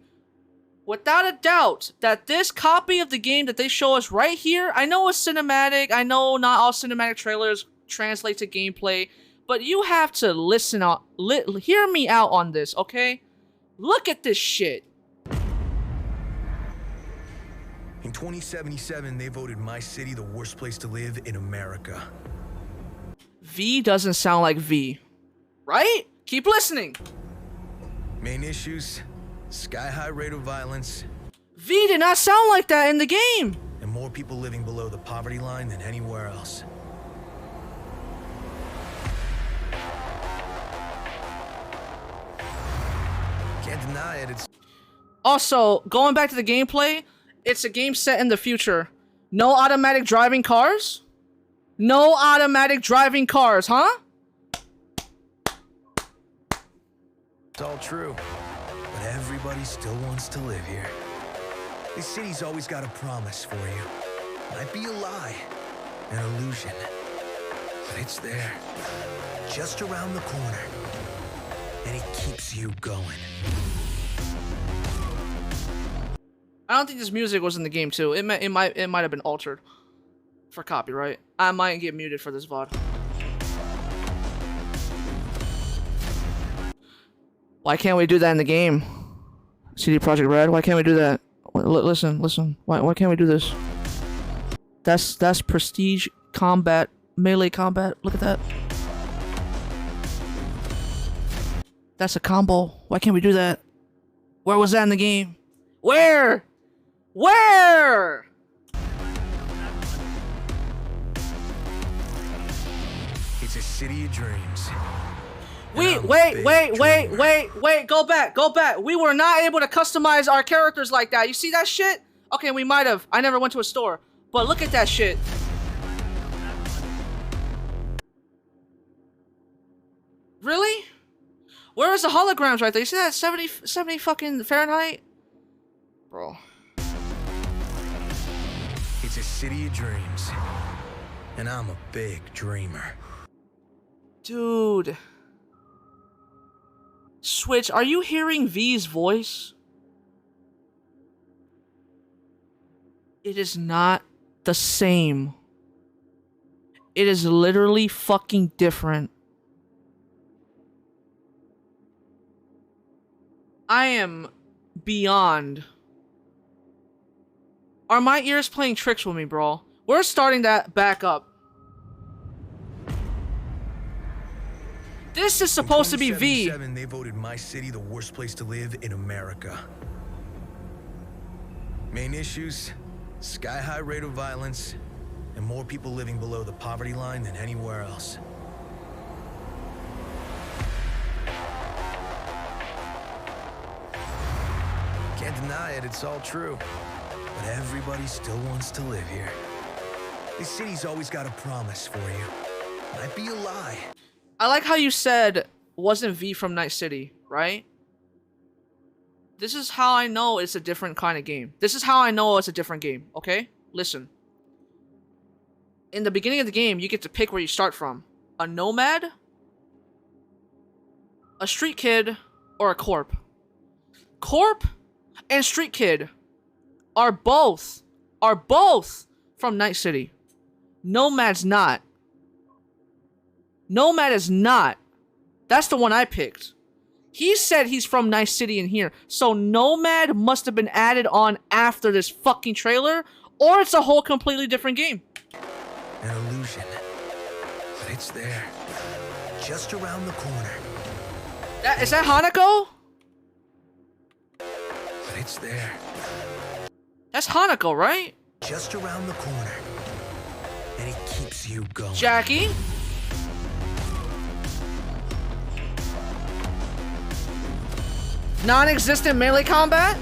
without a doubt, that this copy of the game that they show us right here, I know it's cinematic, I know not all cinematic trailers translate to gameplay, but you have to hear me out on this, okay? Look at this shit. In 2077, they voted my city the worst place to live in America. V doesn't sound like V, right? Keep listening. Main issues, sky-high rate of violence. V did not sound like that in the game. And more people living below the poverty line than anywhere else. Can't deny it, it's... Also, going back to the gameplay, it's a game set in the future. No automatic driving cars? No automatic driving cars, huh? It's all true. But everybody still wants to live here. This city's always got a promise for you. Might be a lie, an illusion. But it's there. Just around the corner. And it keeps you going. I don't think this music was in the game too. It might have been altered for copyright. I might get muted for this VOD. Why can't we do that in the game? CD Projekt Red, why can't we do that? Listen. Why can't we do this? That's prestige combat, melee combat. Look at that. That's a combo. Why can't we do that? Where was that in the game? Where? It's a city of dreams. Wait, go back. We were not able to customize our characters like that. You see that shit? Okay, we might have. I never went to a store. But look at that shit. Really? Where is the holograms right there? You see that 70 fucking Fahrenheit? Bro. It's a city of dreams. And I'm a big dreamer. Dude. Switch, are you hearing V's voice? It is not the same. It is literally fucking different. I am beyond. Are my ears playing tricks with me, bro? We're starting that back up. This is supposed to be V. They voted my city the worst place to live in America. Main issues, sky-high rate of violence, and more people living below the poverty line than anywhere else. Can't deny it, it's all true. but everybody still wants to live here. This city's always got a promise for you. Might be a lie. I like how you said wasn't V from Night City, right? This is how I know it's a different kind of game. This is how I know it's a different game, okay? Listen. In the beginning of the game, you get to pick where you start from. A nomad, a street kid, or a corp. Corp and street kid are both from Night City. Nomad's not. Nomad is not. That's the one I picked. He said he's from Night City in here. So Nomad must have been added on after this fucking trailer, or it's a whole completely different game. An illusion. But it's there. Just around the corner. Is that Hanako? But it's there. That's Hanako, right? Just around the corner. And it keeps you going. Jackie? Non-existent melee combat?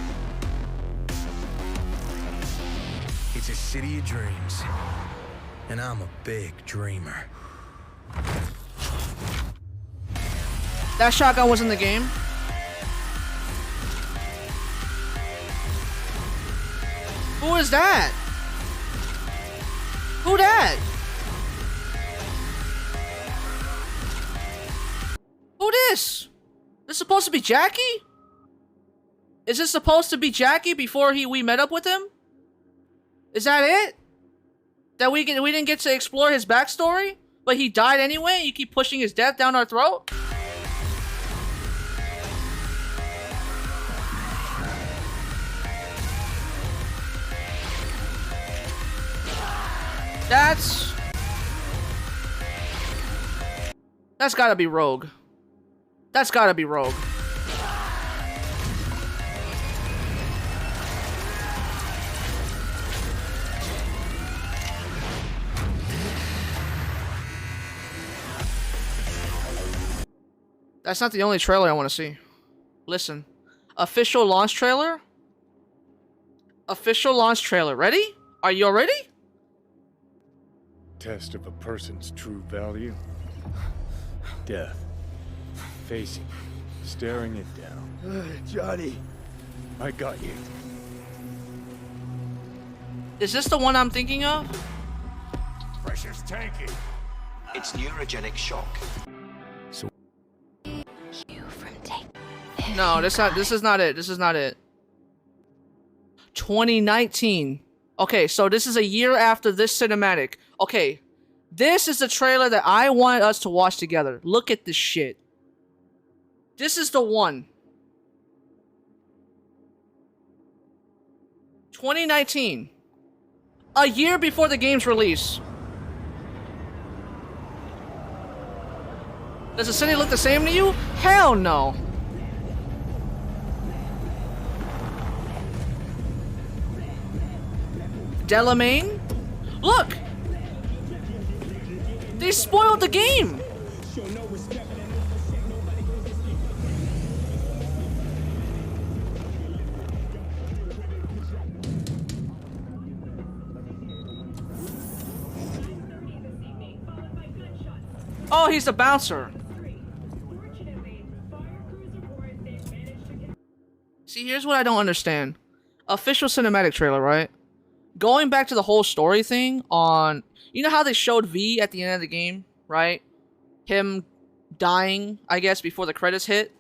It's a city of dreams. And I'm a big dreamer. That shotgun was in the game. Who is that? Who that? Who this? This supposed to be Jackie? Is this supposed to be Jackie before we met up with him? Is that it? That we didn't get to explore his backstory? But he died anyway? You keep pushing his death down our throat? That's gotta be Rogue. That's gotta be Rogue. That's not the only trailer I want to see. Listen. Official launch trailer? Official launch trailer. Ready? Are you all ready? Test of a person's true value. Death. Facing. Staring it down. Johnny. I got you. Is this the one I'm thinking of? Pressure's tanky. It's neurogenic shock. No, this is not it. This is not it. 2019. Okay, so this is a year after this cinematic. Okay, this is the trailer that I wanted us to watch together. Look at this shit. This is the one. 2019. A year before the game's release. Does the city look the same to you? Hell no. Delamain? Look! They spoiled the game! Oh, he's the bouncer. See, here's what I don't understand. Official cinematic trailer, right? Going back to the whole story thing on... You know how they showed V at the end of the game, right? Him dying, I guess, before the credits hit.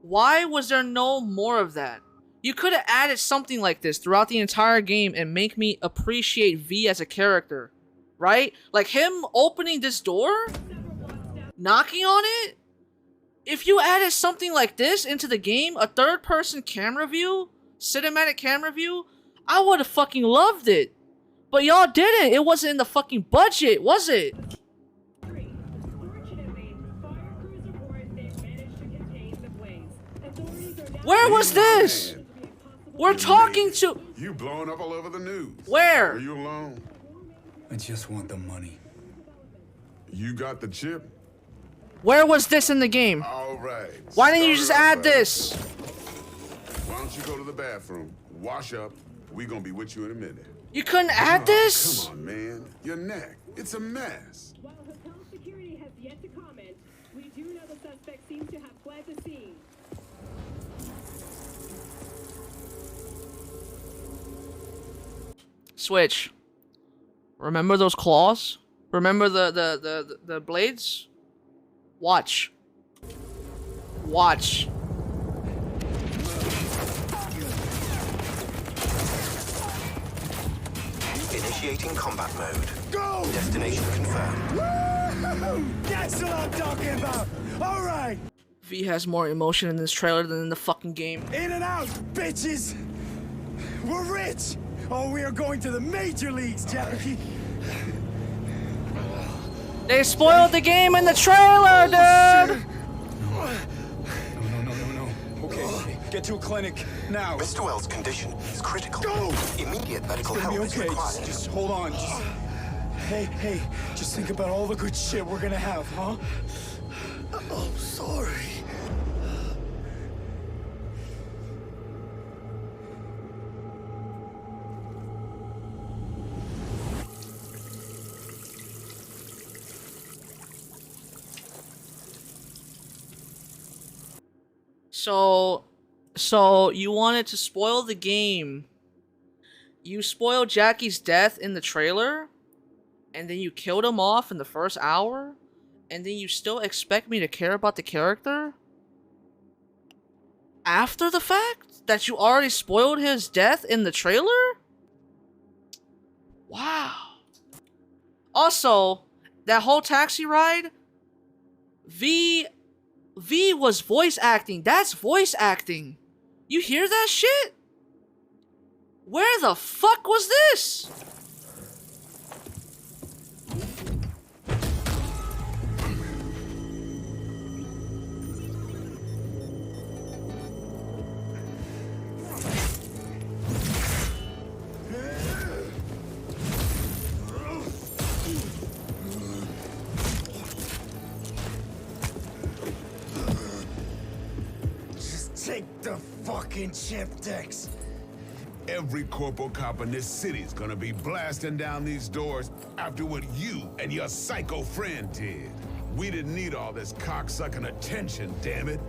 Why was there no more of that? You could have added something like this throughout the entire game and make me appreciate V as a character, right? Like him opening this door, knocking on it. If you added something like this into the game, a third-person camera view, cinematic camera view, I would have fucking loved it. But y'all didn't. It wasn't in the fucking budget, was it? Where was this? We're talking to... You blowing up all over the news. Where? Are you alone? I just want the money. You got the chip? Where was this in the game? All right. Why didn't you just add this? Why don't you go to the bathroom, wash up, We gonna be with you in a minute. You couldn't add this? Come on, man. Your neck. It's a mess. While hotel security has yet to comment, we do know the suspect seems to have fled the scene. Switch. Remember those claws? Remember the blades? Watch. Watch. Initiating combat mode. Go! Destination confirmed. Woo! That's what I'm talking about! Alright! V has more emotion in this trailer than in the fucking game. In and out, bitches! We're rich! Oh, we are going to the major leagues, Jackie! They spoiled the game in the trailer, dude! No. Okay, get to a clinic, now. Mr. Wells' condition is critical. Go! Immediate medical It's gonna help be okay. is required. Just hold on. Hey, just think about all the good shit we're gonna have, huh? I'm sorry. So you wanted to spoil the game. You spoiled Jackie's death in the trailer, and then you killed him off in the first hour, and then you still expect me to care about the character? After the fact? That you already spoiled his death in the trailer? Wow. Also, that whole taxi ride, V was voice acting. That's voice acting. You hear that shit? Where the fuck was this? Take the fucking chip decks. Every corporal cop in this city's gonna be blasting down these doors after what you and your psycho friend did. We didn't need all this cocksucking attention, damn it.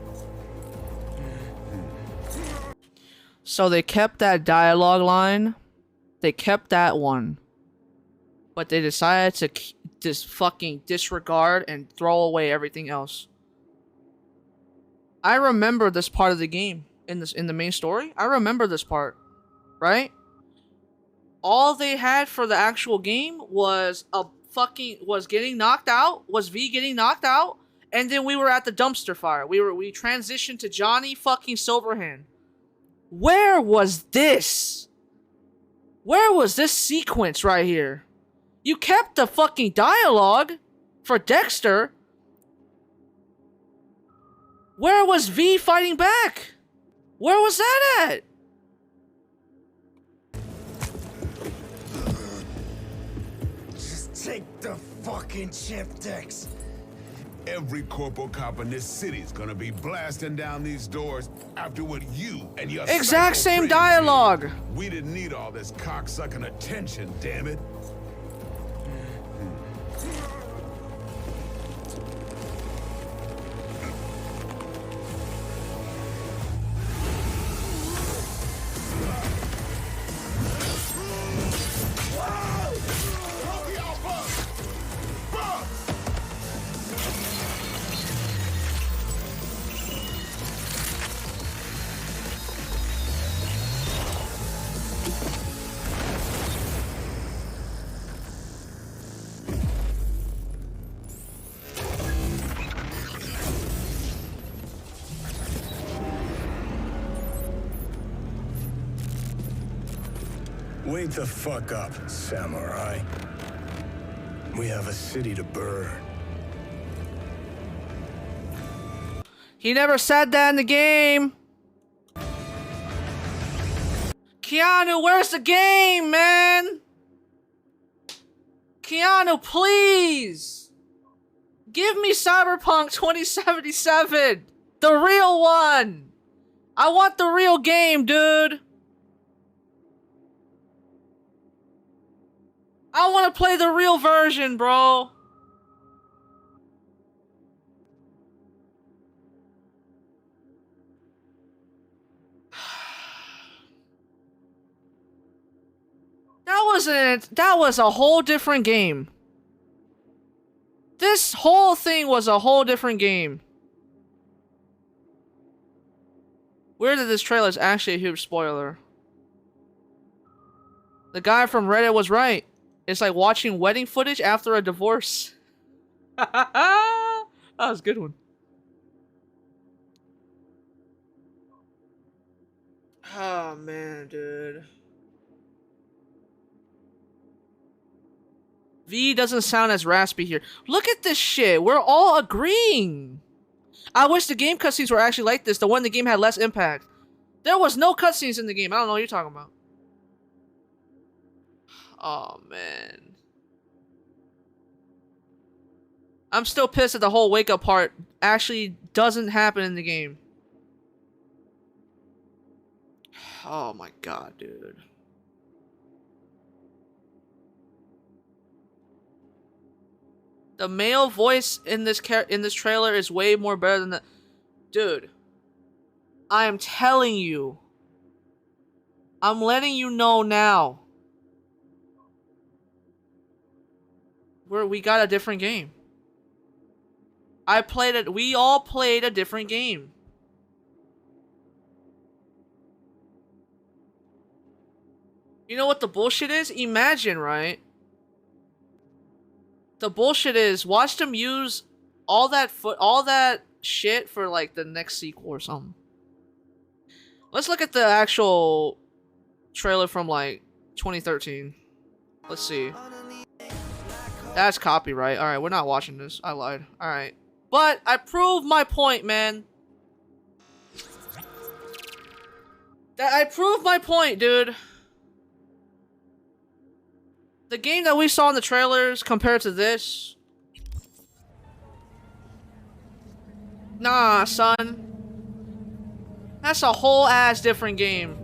So they kept that dialogue line. They kept that one. But they decided to just fucking disregard and throw away everything else. I remember this part of the game in the main story. I remember this part, right? All they had for the actual game was getting knocked out, was V getting knocked out, and then we were at the dumpster fire. We transitioned to Johnny fucking Silverhand. Where was this? Where was this sequence right here? You kept the fucking dialogue for Dexter. Where was V fighting back? Where was that at? Just take the fucking chip decks. Every corporal cop in this city's gonna be blasting down these doors after what you and your exact psycho same friend dialogue. did. We didn't need all this cocksucking attention, damn it. Wake the fuck up, samurai. We have a city to burn. He never said that in the game. Keanu, where's the game, man? Keanu, please. Give me Cyberpunk 2077. The real one. I want the real game, dude. I want to play the real version, bro. That was a whole different game. This whole thing was a whole different game. Weird that this trailer is actually a huge spoiler. The guy from Reddit was right. It's like watching wedding footage after a divorce. That was a good one. Oh man, dude. V doesn't sound as raspy here. Look at this shit. We're all agreeing. I wish the game cutscenes were actually like this. The one in the game had less impact. There was no cutscenes in the game. I don't know what you're talking about. Oh, man. I'm still pissed that the whole wake-up part actually doesn't happen in the game. Oh my god, dude. The male voice in this trailer is way more better than the... Dude. I am telling you. I'm letting you know now. We got a different game. We all played a different game. You know what the bullshit is? Imagine, right? The bullshit is, watch them use all that shit for like the next sequel or something. Let's look at the actual trailer from like 2013. Let's see. That's copyright. Alright, we're not watching this. I lied. Alright. But I proved my point, man. I proved my point, dude. The game that we saw in the trailers compared to this... Nah, son. That's a whole ass different game.